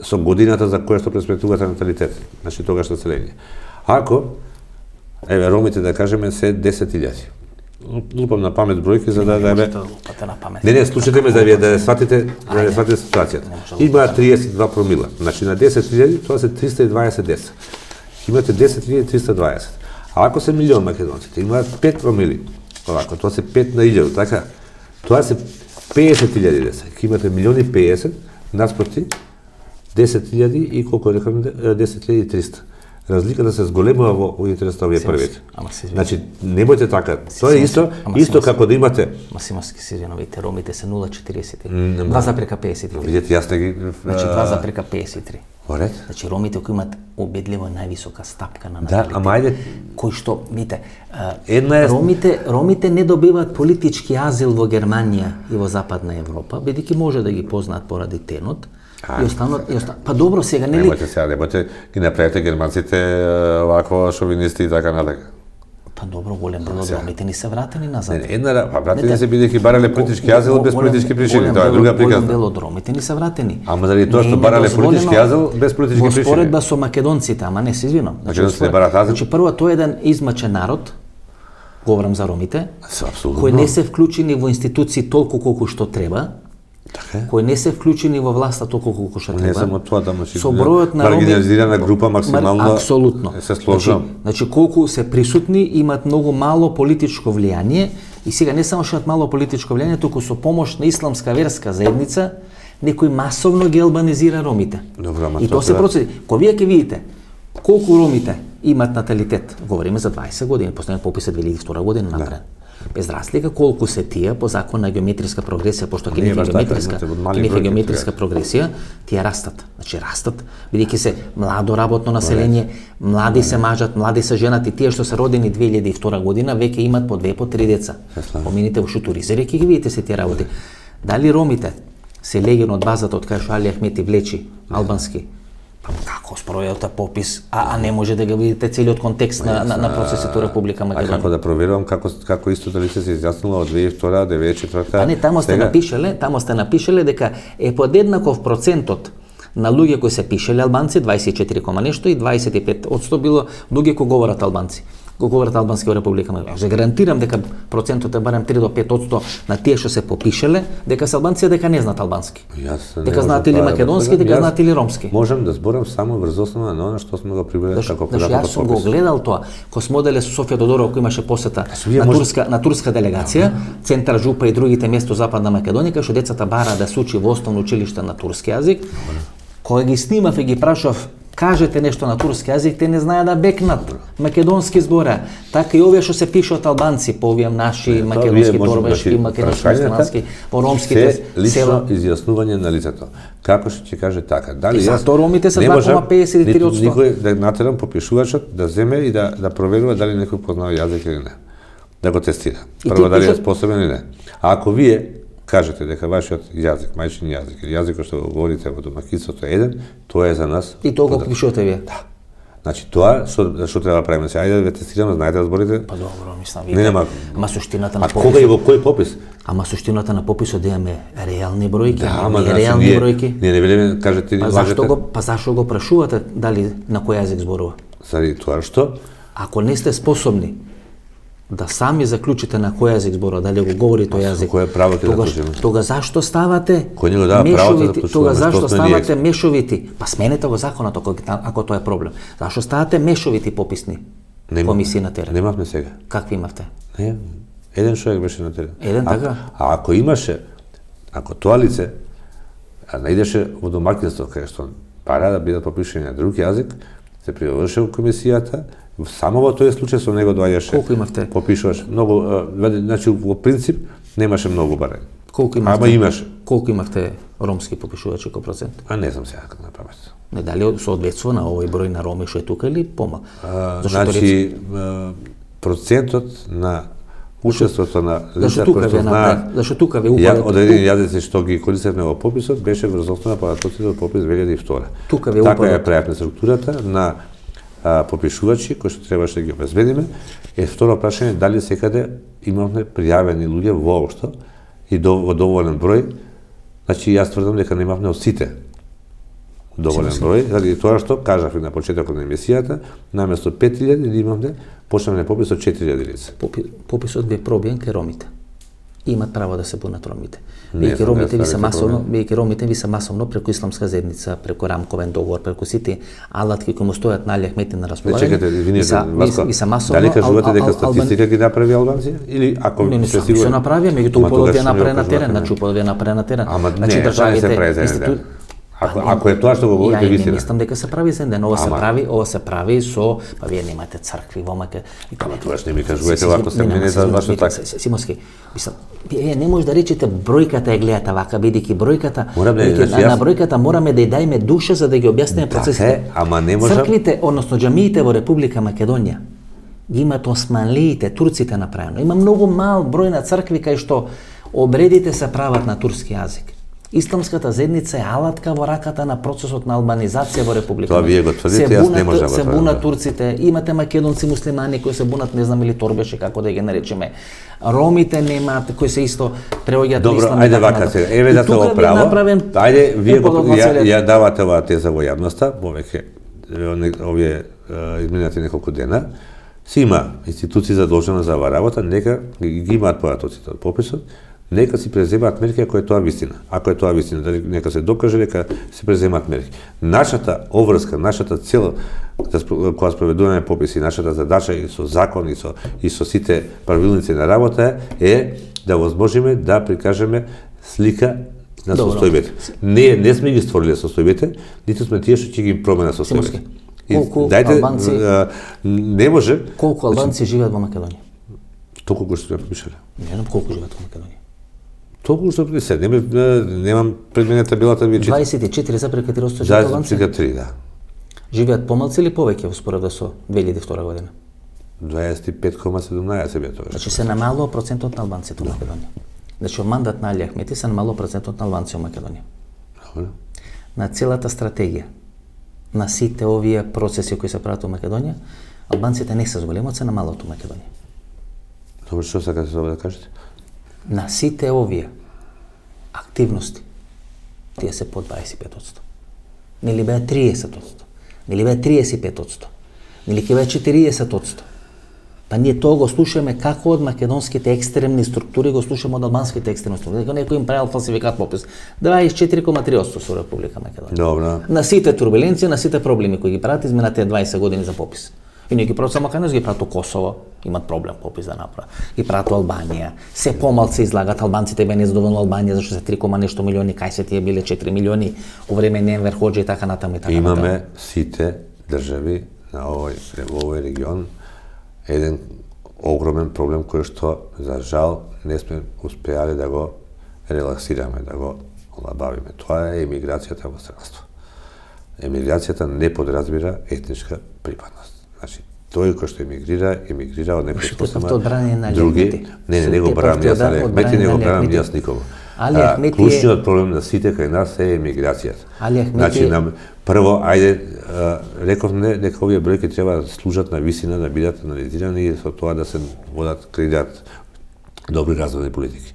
со годината за која што преспектувате наталитет, значи тогаш население. Ако еве ромите да кажеме се 10.000. Лупам на памет бројки за да еве. Не, слушате ме да вие сватите ситуацијата. Има 32 промила. Значи на 10.000 тоа се 320 деца. Имате 10.320. А ако се милион македонците, имаат 5 промили. Овако, тоа се 5 на 1000, така? Тоа се 50.000 деца. Имате милиони 50 наспроти 10.000 и колку рекам 10.300. Разликата се зголемува во интерес на овие првите. Значи, не будете така. Тоа е исто како да имате... Масимовски се извиновите, ромите се 0,43. 2,53. Видете, јас не ги... Значи 2,53. Поред? Значи, ромите кои имат обидливо највисока стапка на наталитет. Да, ама ајде... Кој што, ромите не добиваат политички азил во Германија и во Западна Европа, бидејќи може да ги познаат поради тенот, и останат. Па добро сега, нели? Немојте ги направите германците овако шовинисти и така натака. Па добро, голем дел од ромите ни се вратени назад. Вратени се бидејќи барале политички азил без политички причини, тоа е друга приказна. Голем дел од ромите ни се вратени. Ама заради тоа што барале политички азил без политички причини. Во споредба со македонците, ама не се извинам. Македонците бараат азил. Значи прво тоа е еден измачен народ. Говорам за ромите. Апсолутно. Кои не се вклучени во институции толку колку што треба. Кои не се вклучени во власта толку колку што треба. Не само тоа да со бројот на роми маргинализирана група максимално апсолутно. Се сложам. Значи колку се присутни, имат многу мало политичко влијание И сега не само што имаат мало политичко влијание, туку со помош на исламска верска заедница, некој масовно ги албанизира ромите. Добро, ама и тоа се процеси. Кога вие ќе видите колку ромите имаат наталитет, говориме за 20 години, последниот попис е 2002 година направен. Без разлика колку се тие по закон на геометриска прогресија, пошто ќе не геометриска прогресија, тие растат. Значи растат, бидејќи се младо работно население, млади се мажат, млади се женат и тие што се родени 2002 година веќе имаат по 2 по 3 деца. Помините во Шутуризери ќе ги видите се тие работи. Дали ромите се легено од базата од кај што Али Ахмети влечи албански? Па како спроведата попис, а не може да го видите целиот контекст на процесите во Република Македонија? А како да проверувам како истото лице се изјаснило од 2002, 2004? А не, тамо сте напишале дека е подеднаков процентот на луѓе кои се пишеле албанци, 24, нешто и 25% било луѓе кои говорат албанци. Кои говорат албански во Република Македонија. Ја гарантирам дека процентот е барем 3 до 5% на тие што се попишеле, дека се албанци, дека не знаат албански. Дека знаат или македонски, дека знаат или ромски. Можам да зборам само врз основа на она што сме го прибрали како податок. Јас сум го гледал тоа. Кога сме оделе со Софија Тодоров, кој имаше посета на турска делегација, Центар Жупа и другите места Западна Македонија, што децата бара да се учи во основно училиште на турски јазик. Кога ги снимав и ги прашав, кажете нешто на турски јазик, те не знаеа да бекнат. Македонски збора. Така и овие што се пишат албанци, по овие наши македонски, торбешки, македонски, муслимански, по ромските села. Лично изјаснување на лицето. Како што ќе каже така? Дали јас ромите се 2,53%. Никој да натерам попишувачот да земе и да проверува дали некој познава јазик или не. Да го тестира. Прво дали е способен или не. А ако вие кажете дека вашиот јазик, мајчин јазик или јазикот што го говорите во домаќинството е еден, тоа е за нас. И тоа го попишувате вие? Да. Значи тоа што треба да правиме? Ајде да тестираме, знаете да зборите? Па добро, мислам вие. Ама суштината на пописот. Кога и во кој попис? Ама суштината на пописот да имаме реални бројки, да, реални бројки. Ние не велиме, кажете ни лажете. Па зашто го прашувате дали на кој јазик зборува? Заради тоа што ако не сте способни да сами заклучите на кој јазик зборува, дали го говори тој јазик. Кој право ќе заклучиме? Тога зашто ставате? Кој ни го дава правото да заклучуваме? Тога зашто ставате мешовити? Па сменете го законот ако тоа е проблем. Зашто ставате мешовити пописни комисии на терен? Немавме сега. Какви имавте? Не, еден човек беше на терен. Еден така? А ако имаше, ако тоа лице наидеше во домаќинство кај што пара да бидат попишани на друг јазик, се приврши во комисијата. Само во тој случај со него доаѓаше. Колку имавте? Попишуваш многу, значи во принцип немаше многу барем. Колку имавте? Ама имаше. Колку имавте ромски попишувачи како процент? А не знам сега на памет. Не дали соодветствува на овој број на роми што е тука или помал? Значи процентот на учеството на лица кои што знаат. Зашто тука ве упадат? Одредени јазици што ги користевме во пописот беше врз основа на податоците од попис 2002. Тука ве упадат. Така е правевме структурата на попишувачи кои што требаше да ги обезбедиме. Е второ прашање дали секаде имавме пријавени луѓе воопшто и во доволен број. Значи јас тврдам дека немавме од сите доволен број, заради тоа што кажав и на почетокот на емисијата, наместо 5000 имавме почнавме попис од 4000 лица. Пописот ве пробиен кај ромите. Имат право да се бунат ромите. Бидејќи ромите ви се масовно преку исламска заедница, преку рамковен договор, преку сите алатки кои му стојат на Али Ахмети на располагање. Чекате, извинете, ви се масовно. Дали кажувате дека статистика ги направи албанци или ако не се сигурни? Не направи, меѓутоа упорот ја направи на терен, значи упорот ја направи на терен. Значи државите Ако е тоа што го говорите вистина. Ја не мислам дека се прави за ден, ова се прави со, па вие немате цркви во Македонија. Ама тоа што не ми кажувате вако се мене за вашо така. Симовски, мислам, вие не може да речете бројката е гледате вака, бидејќи бројката, на бројката мораме да ја дајме душа за да ги објасниме процесите. Ама не можам. Црквите, односно џамиите во Република Македонија ги имаат османлиите, турците направено. Има многу мал број на цркви кај што обредите се прават на турски јазик. Исламската заедница е алатка во раката на процесот на албанизација во Република. Тоа вие го тврдите, јас не можам да се бунат турците, имате македонци муслимани кои се бунат, не знам или торбеше како да ги наречеме. Ромите немаат кои се исто преоѓаат на ислам. Добро, ајде вака сега. Еве да тоа право. Ајде вие ја давате оваа теза во јавноста, повеќе овие изминати неколку дена. Си има институции задолжена за оваа работа, нека ги имаат податоците од пописот. нека си преземаат мерки ако е тоа вистина. Ако е тоа вистина, нека се докаже, нека се преземаат мерки. Нашата обврска, нашата цел кога спроведуваме пописи, нашата задача и со закон и со сите правилници на работа е да возможиме да прикажеме слика на состојбите. Не сме ги створиле состојбите, ниту сме тие што ќе ги промена состојбите. Не може. Колку албанци живеат во Македонија? Толку кој што сме попишале. Не знам колку живеат во Македонија. Толку што се, немам пред мене табелата ви читам. 24,3% живеат албанци. 3, да. Живеат помалку или повеќе во споредба со 2002 година? 25,17 бе тоа. Значи се намалува процентот на албанците во Македонија. Значи во мандат на Али Ахмети се намалува процентот на албанци во Македонија. Добро. На целата стратегија, на сите овие процеси кои се прават во Македонија, албанците не се зголемот, се намалуваат во Македонија. Добро, што сакате да кажете? На сите овие активности, тие се по 25%. Нели беа 30%, нели беа 35%, нели ќе беа 40%. Па ние тоа го слушаме како од македонските екстремни структури, го слушаме од албанските екстремни структури. Дека некој им правил фалсификат попис. 24,3% со Република Македонија. Добро. На сите турбуленции, на сите проблеми кои ги прават изминатите 20 години за попис. И не ги прават само кај нас, ги прават у Косово, имат проблем попис да направат. Ги прават у Албанија. Се помалку се излагат, албанците беа незадоволни Албанија зашто се 3, нешто милиони, кај се тие биле 4 милиони у време на Енвер Хоџа и така натаму и така натаму. Имаме сите држави на овој регион еден огромен проблем кој што за жал не сме успеале да го релаксираме, да го олабавиме. Тоа е емиграцијата во странство. Емиграцијата не подразбира етничка припадност. Значи, тој кој што емигрира од некој посама други. Не го бранам јас, Али Ахмети, не го бранам јас никого. Клучниот проблем на сите кај нас е емиграцијата. Значи, прво, ајде, рековме дека овие бројки треба да служат на висина, да бидат анализирани и со тоа да се водат, креират добри развојни политики.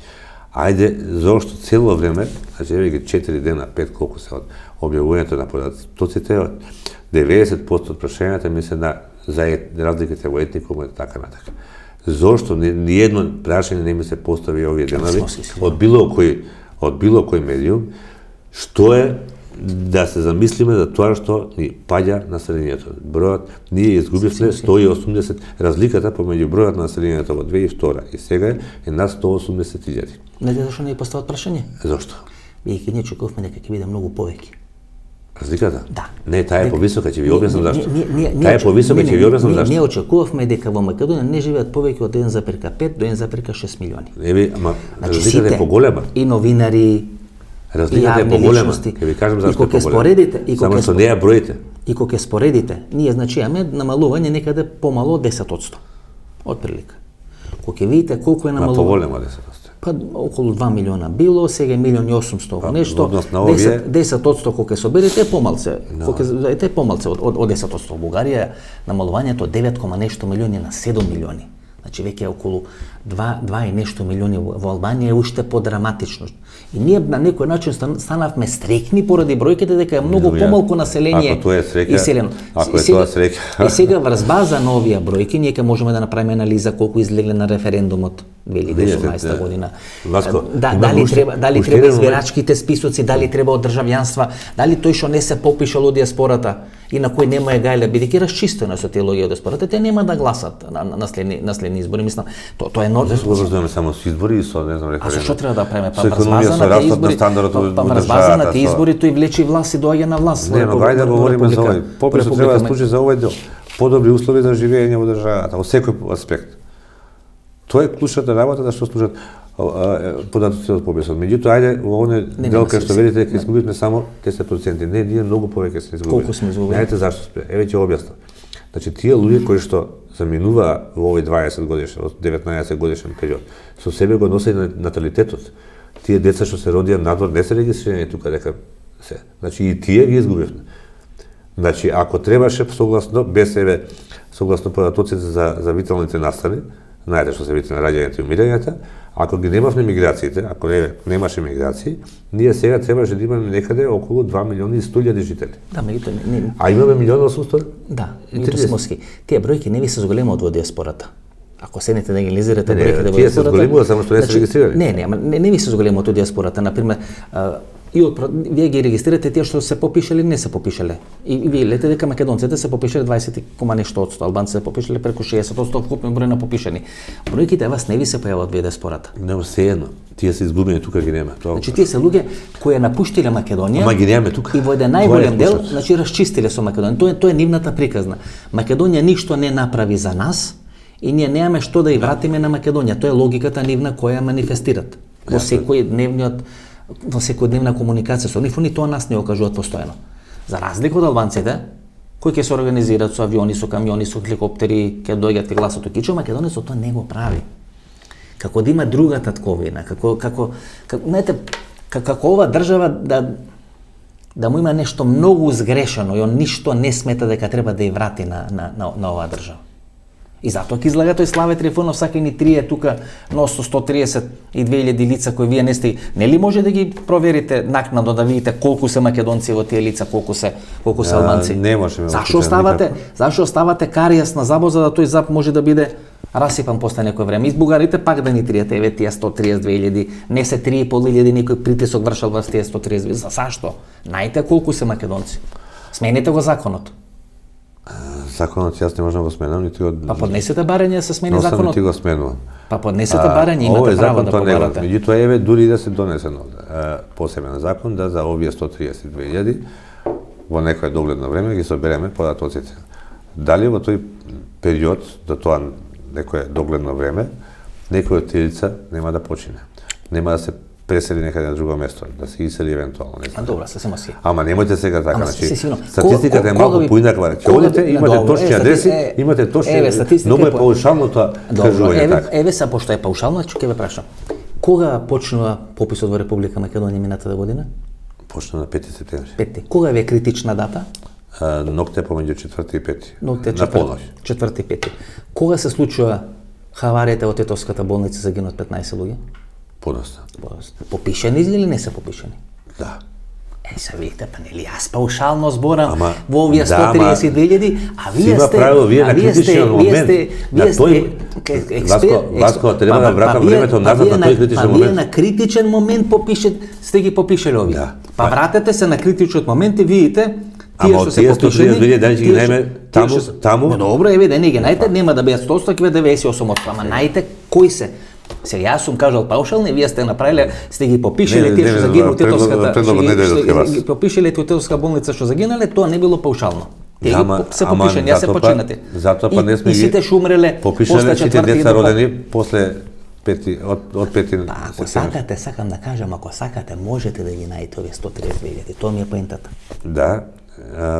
Ајде, зошто цело време, значи еве ги 4 дена, 5 колку се од објавувањето на податоците, 90% од прашањата ми се за разликите во етникум и така натака. Зошто ниедно прашање не ми се постави овие денови од било кој медиум, што е да се замислиме за тоа што ни паѓа населението. Бројот, ние изгубивме 180, разликата помеѓу бројот на населението во 2002 и сега е на 180.000. Знаете зашто не ја постават прашање? Зошто? Бидејќи ние очекувавме дека ќе биде многу повеќе. Разликата? Да. Не, таа е повисока, ќе ви објаснам зашто. Таа е повисока, ќе ви објаснам зашто. Ние очекувавме дека во Македонија не живеат повеќе од 1,5 до 1,6 милиони. Еби, ама разликата е поголема. И новинари, разликата е поголема. Ќе ви кажам зашто е поголема. Само што не ја броите. И кога ќе споредите, ние значи имаме намалување некаде помало од 10%. Отприлика. Кога ќе видите колку е намалување. Поголемо 10%. Па околу 2 милиона било, сега 1.800.000 нешто. 10% кога ќе соберете е помалце. Кога ќе е помалце од 10%. Во Бугарија намалувањето од 9, нешто милиони на 7 милиони. Значи веќе околу 2 и нешто милиони во Албанија е уште подраматично. И ние на некој начин станавме стрекни поради бројките дека е многу помалку население иселено. Ако е тоа среќа. И сега врз база на овие бројки ние ќе можеме да направиме анализа колку излегле на референдумот 2018 година. Дали треба избирачките списоци, дали треба од државјанства, дали тој што не се попишал од диаспората и на кој нема е гајле, бидејќи расчистено со тие луѓе од диаспората, те нема да гласат на следни избори. Мислам, тоа е нормално. Возможно само со избори и со не знам референдум. А што треба да правиме? Па врз база на тие избори тој влече власт и доаѓа на власт. Не, но ајде да говориме за овој. Пописот треба да служи за овој дел. Подобри услови за живење во државата, во секој аспект. Тоа е клучната работа да што служат податоците од пописот. Меѓутоа, ајде во оној дел кај што велите дека изгубивме само 10%. Не, ние многу повеќе се изгубиле. Колку сме изгубили? Знаете зашто спре? Еве ќе објаснам. Значи тие луѓе кои што заминуваа во овој 20 годишен, 19 годишен период, со себе го носеја наталитетот. Тие деца што се родија надвор не се регистрирани тука дека се. Значи и тие ги изгубивме. Значи ако требаше согласно согласно податоците за виталните настани, знаете што се вити на раѓањето и умирањата, ако ги немавме миграциите, ако немаше миграции, ние сега требаше да имаме некаде околу 2.100.000 жители. Да, меѓутоа А имаме 1.800.000? Да, меѓутоа смоски. Тие бројки не ви се зголемуваат во диаспората. Ако седнете да ги анализирате Не, бројките во тие се диаспората... зголемува, само што не се регистрирани. Не ми се зголемува од диаспората. Например, вие ги регистрирате тие што се попишале или не се попишале. И вие лете дека македонците се попишале 20 нешто одсто, албанците се попишале преку 60% вкупен број на попишани. Бројките вас не ви се појаваат во диаспората. Не, сеедно. Тие се изгубени, тука ги нема. Значи тие се луѓе кои ја напуштиле Македонија. Ама ги немаме тука. И во еден најголем дел, значи расчистиле со Македонија. Тоа е нивната приказна. Македонија ништо не направи за нас и ние немаме што да ја вратиме на Македонија. Тоа е логиката нивна која манифестират во секојдневна комуникација со нив, они тоа нас не окажуваат постојано. За разлика од албанците, кои ќе се организираат со авиони, со камиони, со хеликоптери, ќе дојдат и гласото кичо, македонецот тоа не го прави. Како да има друга татковина, како ова држава да му има нешто многу сгрешено и он ништо не смета дека треба да ја врати на оваа држава. И затоа ќе излага тој Славе Трифонов сака ни трие тука на 132.000 лица кои вие не сте, нели може да ги проверите накнадно да видите колку се македонци во тие лица, колку се албанци? Не можеме. Зашо оставате каријас на забо за да тој заб може да биде расипан после некој време? И бугарите пак да ни триете, еве тие 132.000, не се 3.500 некој притисок вршал врз тие 132.000. Зашто? Најте колку се македонци. Смените го законот. Законот јас не можам да го сменам, нити го... Па поднесете барање да се смени законот. Нити го сменувам. Па поднесете барање, имате право да побарате. Меѓутоа, еве, дури да се донесен посебен закон, да за овие 132.000 во некој догледно време ги собереме податоците. Дали во тој период, до тоа некое догледно време, некој од тие лица нема да почине. Нема да се пресели некаде на друго место, да се исели евентуално, не знам. Добро, сесема си. Ама немојте сега така, значи статистиката е малку поинаква. Ќе одите, имате точни адреси, имате точни, многу е паушално тоа кажување така. Еве са пошто е паушално, ќе ве прашам. Кога почнува пописот во Република Македонија минатата година? Почна на 5 септември. 5. Кога е критична дата? Ноќте помеѓу 4 и 5. Ноќте на полноќ. 4 и 5. Кога се случува хаваријата во Тетовската болница, загинат 15 луѓе? Подоста. Попишани или не се попишани? Да. Се видите, па нели јас паушално зборам во овие 132.000, а вие сте... правило, вие на критичен момент, на тој... Васко, треба да вратам времето назад на тој критичен момент. Па вие на критичен момент сте ги попишали овие. Па вратете се на критичниот момент и видите тие што се попишани... Ама тие 132.000 дали ќе ги најме таму? Добро, еве, да не ги најдете, нема да бидат 100, ќе бидат 98%, ама најдете кои се. Сега јас сум кажал паушално и вие сте направиле, сте ги попишале тие што загинале Тетовската, попишале Тетовска болница што загинале, тоа не било паушално. Тие се попишани, јас се починати. Затоа па не сме ги сите што умреле попишале сите деца родени после од 5. Ако сакате, сакам да кажам, ако сакате, можете да ги најдете овие 132.000, тоа ми е поентата. Да,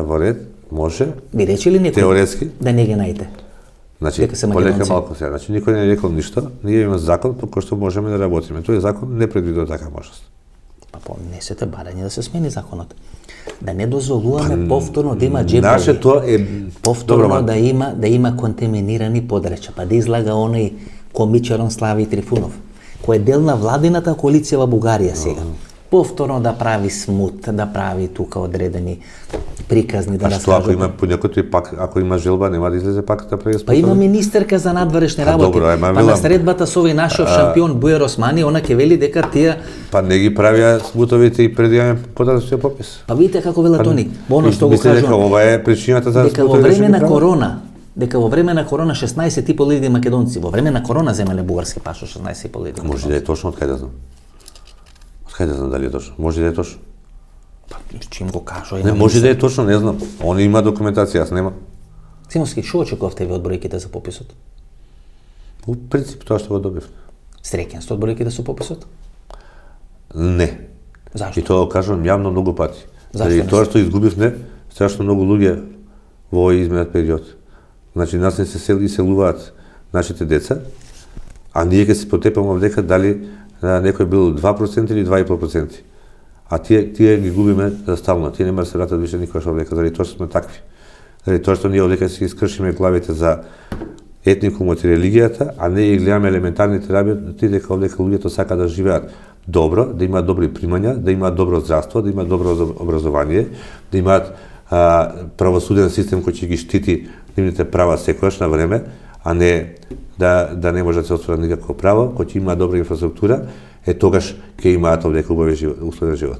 во ред, може. Би рече ли некој теоретски да не ги најдете? Значи, полека малку сега. Значи, никој не рекол ништо. Ние имаме закон по кој што можеме да работиме. Тој закон не предвидува такава можност. Па понесете барање да се смени законот. Да не дозволуваме повторно да има џепови. Нашето е повторно да има контаминирани подречја, па да излага оној комичарон Слави Трифунов, кој е дел на владината коалиција во Бугарија сега. Повторно да прави смут, да прави тука одредени приказни да раскажува. А што ако има понекој пак, ако има желба, нема да излезе пак да прави смут? Па има министерка за надворешни работи. Па на средбата со овој нашиот шампион Бујар Османи, она ќе вели дека тие па не ги правија смутовите и преди ја податоците попис. Па видите како велат они. Оно што го кажувам. Дека ова е причината за дека во време на корона, 16.500 македонци во време на корона земале бугарски пашо 16.500. Може да е точно, од кај да знам. Кај да знам дали е точно? Може да е точно. Па, чим го кажа? Не, може да е точно, не знам. Он има документација, јас нема. Симовски, што очекувавте ви од бројките за пописот? Во принцип, тоа што го добив. Среќен сте од бројките со пописот? Не. Зашто? И тоа го кажувам јавно многу пати. Зашто? Тоа што изгубивме, страшно многу луѓе во овој изминат период. Значи, нас не се иселуваат нашите деца, а ние ќе се потепаме дека дали некој бил 2% или 2,5%. А тие ги губиме за стално. Тие нема да се вратат више никогаш овдека, заради тоа што сме такви. Заради тоа што ние овдека си искршиме главите за етникумот и религијата, а не ги гледаме елементарните работи дека овдека луѓето сака да живеат добро, да имаат добри примања, да имаат добро здравство, да имаат добро образование, да имаат правосуден систем кој ќе ги штити нивните права секогаш на време, а не да не може да се оствари никакво право, кој ќе има добра инфраструктура, тогаш ќе имаат овде убави услови за живот.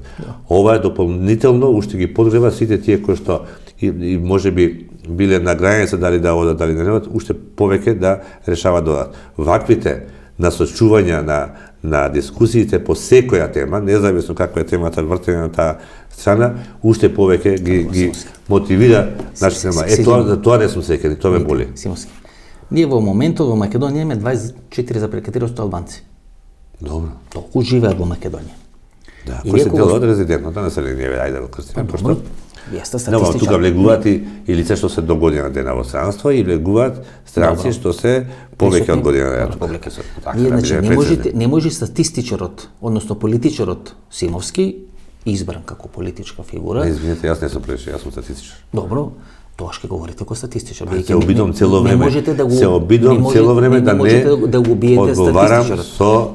Ова е дополнително, уште ги подгрева сите тие кои што и можеби биле на граница дали да одат, дали да не одат, уште повеќе да решават да одат. Ваквите насочувања на дискусиите по секоја тема, независно каква е темата, вртење на таа страна, уште повеќе ги мотивира нашата тема. Тоа не сум среќен, тоа ме боли. Симовски. Ние во моментот во Македонија имаме 24,4% албанци. Добро. Толку живеат во Македонија. Да, кој се дел од резидентното население, ајде да го крстиме, пошто? Јесте статистичар. Тука влегуваат и лица што се до година дена во странство и влегуваат странци што се повеќе од година дена тука. Ние, значи, не може статистичарот, односно политичарот Симовски, избран како политичка фигура. Извинете, јас не сум превише, јас сум статистичар. Добро, тоа ќе говорите како статистичар. Се обидам цело време. Не можете да го да го биете одговарам статистичарот. со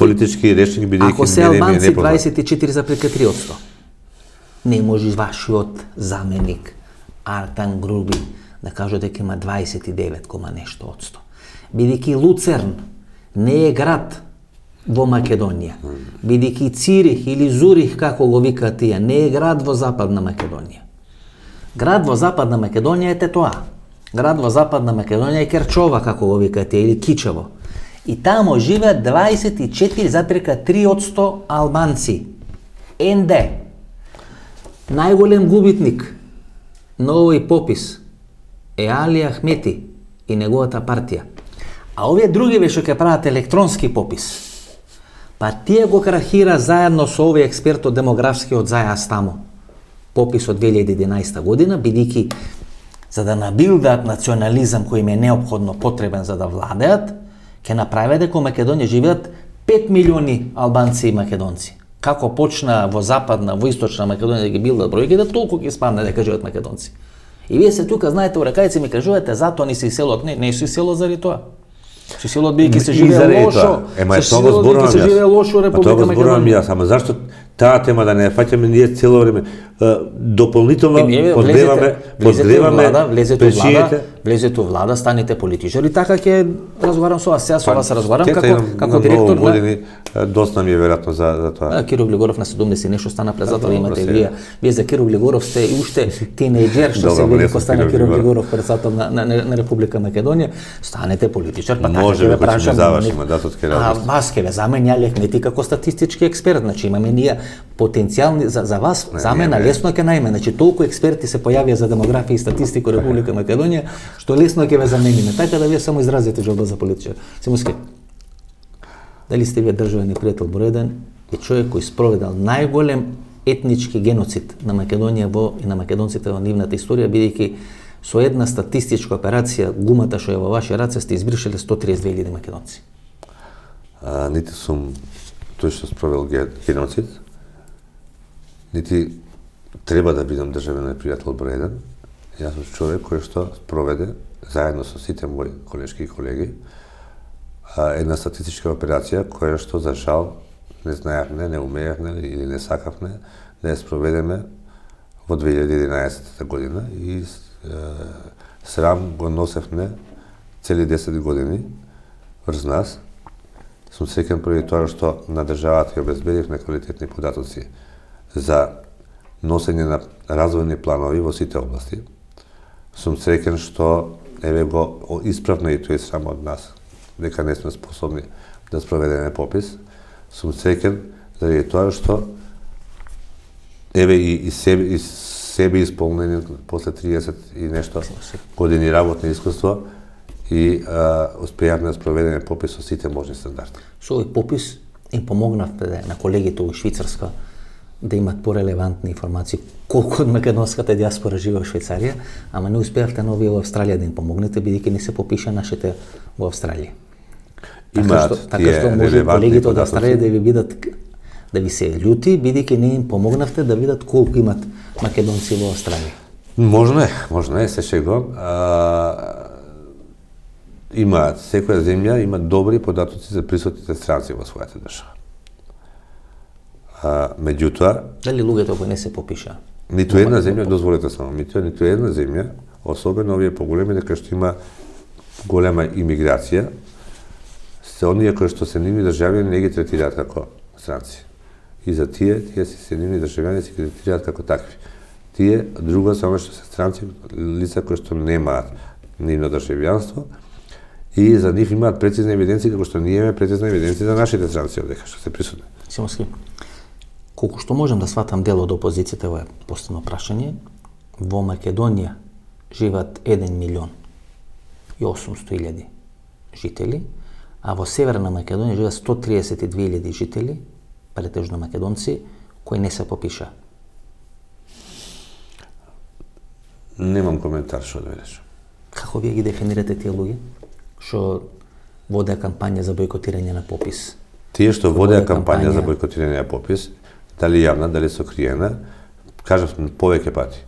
политички речник бидејќи ако се албанци 24,3%, не може вашиот заменик Артан Груби да каже дека има 29, нешто одсто. Бидејќи Луцерн не е град во Македонија, бидејќи Цирих или Зурих, како го викаат тие, не е град во Западна Македонија. Град во Западна Македонија е Тетоа. Град во Западна Македонија е Керчова, како го викаат тие, или Кичево. И тамо живеат 24,3% албанци. НД. Најголем губитник на овој попис е Али Ахмети и неговата партија. А овие други што ќе прават електронски попис, па тие го крахира заедно со овој експерт од демографскиот зајас тамо. Попис од 2011 година, бидејќи за да набилдаат национализам кој им е неопходно потребен за да владеат, ќе направи дека во Македонија живеат 5 милиони албанци и македонци. Како почна во Западна, во Источна Македонија да ги билдат бројките, толку ќе спадне дека живеат македонци. И вие се тука, знаете, уракајци ми кажувате, затоа ни се иселот. Не се иселот заради тоа. Се иселот бидејќи се живее лошо. Се живее лошо Република Македонија. Ама зашто таа тема да не фаќаме ние цело време дополнително подгреваме причините. Влезете во влада, станете политичари, така ќе разговарам со вас. Сега со вас разговарам како директор на години, доста ми е веројатно за тоа. Киро Глигоров на 70 нешто стана председател, имате вие за Киро Глигоров сте и уште тинејџер што се види ко стана Киро Глигоров председател на Република Македонија, станете политичар, па така ќе ве прашам. Вас ќе ве замени Али Ахмети како статистички експерт, значи имаме ние потенцијални за вас, за мене лесно ќе најме, значи толку експерти се појавија за демографија и статистика Република Македонија, што лесно ќе ве замениме. Така да вие само изразите желба за политичар. Симовски, дали сте вие државен пријател број 1 и човек кој спроведал најголем етнички геноцид на Македонија и на македонците во нивната историја, бидејќи со една статистичка операција, гумата што е во ваши раце, сте избришале 132.000 македонци. Нити сум тој што спровел геноцид, нити треба да бидам државен пријател број 1. Јас сум човек кој што спроведе, заедно со сите мои колешки и колеги, една статистичка операција која што за жал не знаевме, не умеевме или не сакавме да ја спроведеме во 2011 година и срам го носевме цели 10 години врз нас. Сум среќен први тоа што на државата ја обезбедивме квалитетни податоци за носење на развојни планови во сите области. Сум среќен што еве го исправна и тој срам од нас, дека не сме способни да спроведеме попис. Сум среќен заради тоа што еве и себе исполнени после 30 и нешто години работно искуство и успеавме да спроведеме попис со сите можни стандарди. Со овој попис им помогнавте на колегите во Швајцарска да имат порелевантни информации колку од македонската диаспора живее во Швајцарија, ама не успеавте на овие во Австралија да им помогнете, бидејќи не се попиша нашите во Австралија. Така што може колегите од Австралија да ви бидат, да ви се љути, бидејќи не им помогнавте да видат колку имат македонци во Австралија. Можно е, се шегувам. Секоја земја има добри податоци за присутните странци во својата држава. Меѓутоа, дали луѓето кои не се попиша? Ниту една земја, дозволете само, ниту една земја, особено овие поголеми, дека што има голема имиграција, се оние кои што се нивни државјани не ги третираат како странци. И за тие се нивни државјани се ги третираат како такви. Тие, друго се оние што се странци, лица кои што немаат нивно државјанство, и за нив имаат прецизни евиденции, како што ние имаме прецизни евиденции за нашите странци овдека што се присутни. Симовски, колку што можам да сватам дел од опозицијата, ова е постојано прашање, во Македонија живеат 1.800.000 жители, а во Северна Македонија живеат 132.000 жители, претежно македонци, кои не се попиша. Немам коментар што да велиш. Како вие ги дефинирате тие луѓе што водеа кампања за бојкотирање на попис? Тие што водеа кампања за бојкотирање на попис, дали јавна, дали сокриена, кажав повеќе пати.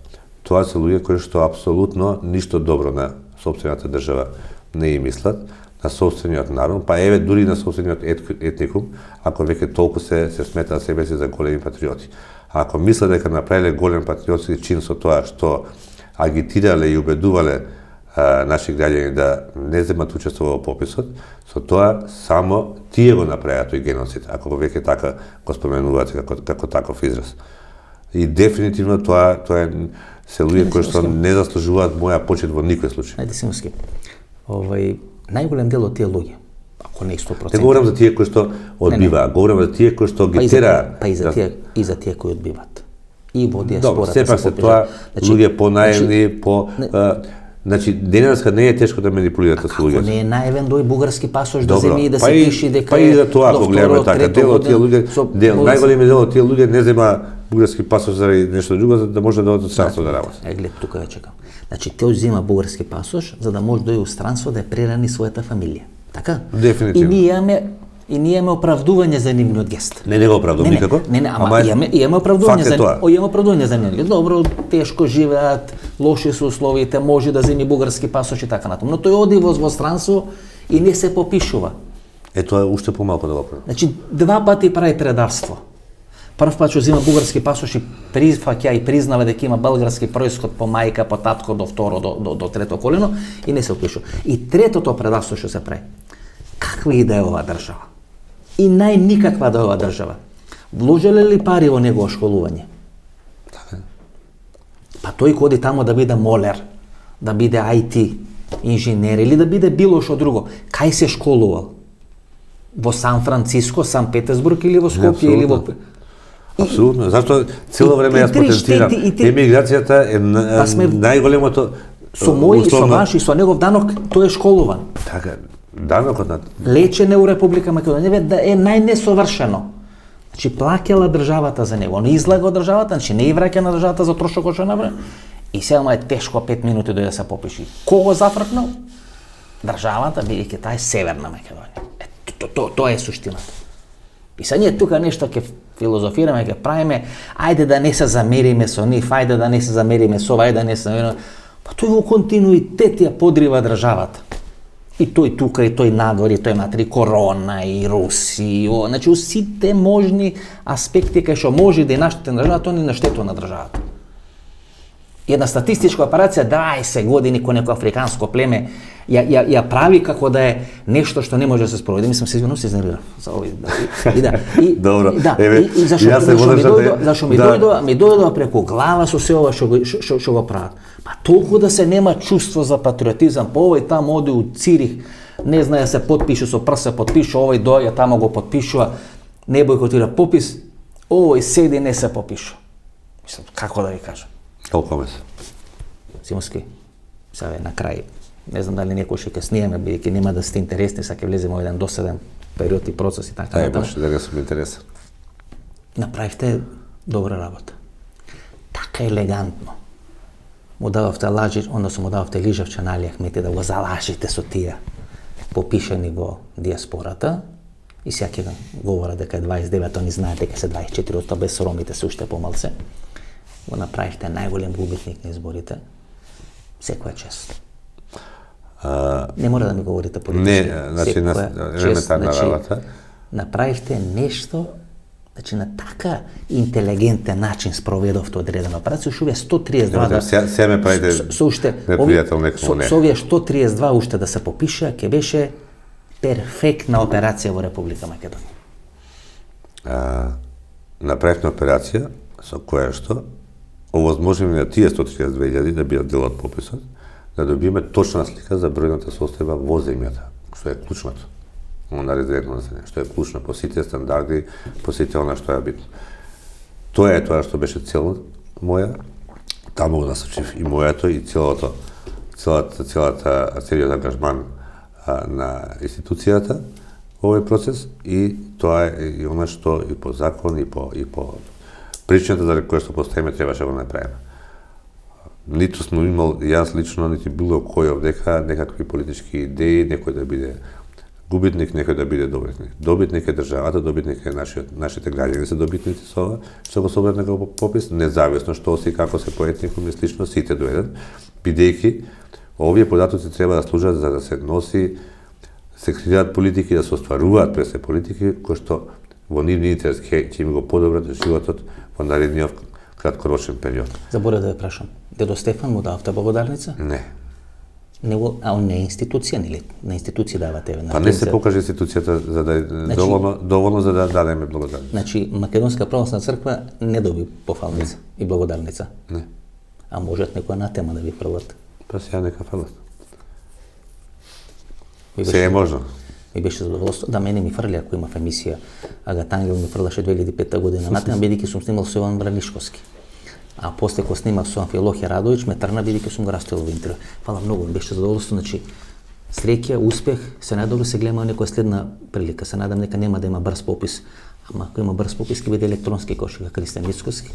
Тоа се луѓе кои што апсолутно ништо добро на сопствената држава не им мислат, на сопствениот народ, па еве дури на сопствениот етникум, ако веќе толку се сметаат себе си за големи патриоти. А ако мислат дека направиле голем патриотски чин со тоа што агитирале и убедувале наши граѓани да не земат учество во пописот, со тоа само тие го направиат тој геноцид, ако веќе така го споменувате како таков израз. И дефинитивно тоа е се луѓе кои што не заслужуваат моја почит во никој случај. Ајде Симовски. Најголем дел од тие луѓе, ако не 100%. Не говорам за тие кои што одбиваат, говорам за тие кои што ги тераат. Па и за тие кои одбиваат. И во диаспората. Добро, сепак се тоа луѓе понаивни, Значи, денеска не е тешко да манипулирате со луѓето. Ако не е наивен дој бугарски пасош да земи и да се пиши дека па и за тоа ако гледаме така, дел од тие луѓе, најголемиот дел од тие луѓе не зема бугарски пасош заради нешто друго, за да може да одат од странство да работи. Глед, тука ја чекам. Значи, тој зема бугарски пасош за да може да дојде у странство да ја прерани својата фамилија. Така? Дефинитивно. И ние имаме оправдување за нивниот гест. Не го оправдувам никако. Ама имаме оправдување за нивниот. Добро, тешко живеат, лоши се условите, може да земи бугарски пасош и така натаму. Но тој оди во странство и не се попишува. Тоа е уште помалку да го прави. Значи, 2 пати прави предавство. Прв пат што зема бугарски пасош и прифаќа и признава дека има български происход по мајка, по татко до второ, до трето колено и не се опишува. И третото предавство што се прави. Каква и да е оваа држава? И најникаква да е оваа држава. Вложеле ли пари во негово школување? Па тој коди тамо да биде молер, да биде IT инженер или да биде било што друго. Кај се школувал? Во Сан Франциско, Сан Петерсбург или во Скопје или во... Апсолутно, зашто цело време јас потенцирам. Емиграцијата е најголемото со мој и со ваш и со негов данок тој е школуван. Така, данокот на лечене у Република Македонија е најнесовршено. Значи плаќала државата за него, не излага од државата, значи не и враќа на државата за трошокот што направи. И сега му е тешко 5 минути да се попиши. Кого зафркнал? Државата, бидејќи таа е Северна Македонија. Тоа е суштината. И сега ние тука нешто ќе филозофираме, ќе правиме, ајде да не се замериме со нив, ајде да не се замериме со ова, ајде да не се замериме. Па тој во континуитет ја подрива државата. И тој тука, и тој надвор, и тој матри корона, и Русија, значи сите можни аспекти кај што може да и наштете на државата, они на штету на државата. Една статистичка операција 20 години кој некој африканско племе ја прави како да е нешто што не може да се спроведе. Мислам се извинувам, се изнервирав за овој. Добро. И зашо ми дојдоа преку глава со се ова што го прават. Па толку да се нема чувство за патриотизам, по овој таму оди у Цирих, не знае се потпише со прст се потпише, овој доаѓа таму го потпишува, не бојкотира попис, овој седи не се попиша. Мислам, како да ви кажам? Колку месец? Симовски, сега на крај, не знам дали некој ќе снимаме, бидејќи нема да сте интересни, сега ќе влеземе во еден доседен период и процес и така натаму. Баш, да сум интересен. Направивте добра работа. Така елегантно. Му дававте лажи, односно му дававте лижавче на Али Ахмети да го залажите со тие попишани во диаспората. И сега ќе говоря дека е 29, они знаат дека се 24, без соромите се уште помалце. Го направихте најголем губитник на изборите. Секоја чест. Не мора да ми говорите политички. Не, значи елементарна работа. Направихте нешто, значи на така интелигентен начин спроведовте одредена операција, уште 132 Сега ме правите непријател некому не. Со овие 132 уште да се попише, ќе беше перфектна операција во Република Македонија? Направивме операција со која што овозможиме на тие 132.000 да бидат дел од пописот, да добиеме точна слика за бројната состојба во земјата, што е клучното. На резервно население, што е клучно по сите стандарди, по сите она што е битно. Тоа е тоа што беше цел моја, таму го насочив и мојато и целиот ангажман на институцијата во овој процес, и тоа е и она што и по закон и по причината за која што постоиме требаше да го направиме. Ниту сме имал јас лично, нити било кој овдека некакви политички идеи, некој да биде губитник, некој да биде добитник. Добитник е државата, добитник е нашите граѓани се добитници со ова, што го собрат на попис, независно што си, како се по етникум и слично, сите до еден, бидејќи овие податоци треба да служат за да се носи, се креираат политики, да се остваруваат пред се политики, кои што во нивни интерес ќе им го подобрат животот во наредниот краткорочен период. Заборав да ве прашам, дедо Стефан му дававте благодарница? Не. Он не е институција, нели? На институција давате? Па не се покаже институцијата за да доволно за да дадеме благодарница. Значи, Македонска православна црква не доби пофалница и благодарница? Не. А можат некоја на тема да ви фрлат? Па сега нека фрлат. Се е можно. Ми беше задоволство да мене ми фрли ако имав емисија, Агата Ангел ми фрлаше 2005 година на тема, бидејќи сум снимал со Јован Бранишковски. А после кога снимав со Амфилохија Радовиќ, ме трна бидејќи сум го растоил во интервју. Фала многу, ми беше задоволство, значи среќа, успех, се најдобро се гледаме некоја следна прилика. Се надам дека нема да има брз попис, ама ако има брз попис ќе биде електронски кошика Кристијан Мицкоски.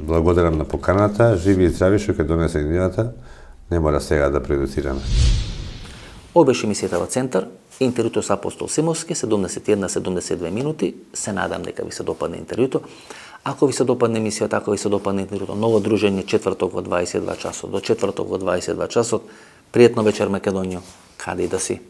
Благодарам на поканата, живи и здрави што ќе донесе идејата, не мора сега да предуцираме. Ова беше емисијата во Центар, интервјуто со Апостол Симовски, 71-72 минути. Се надам дека ви се допадне интервјуто. Ако ви се допадне емисијата, ако ви се допадне интервјуто, ново дружење четврток во 22 часот, до четврток во 22 часот, пријатно вечер Македонија, каде и да си.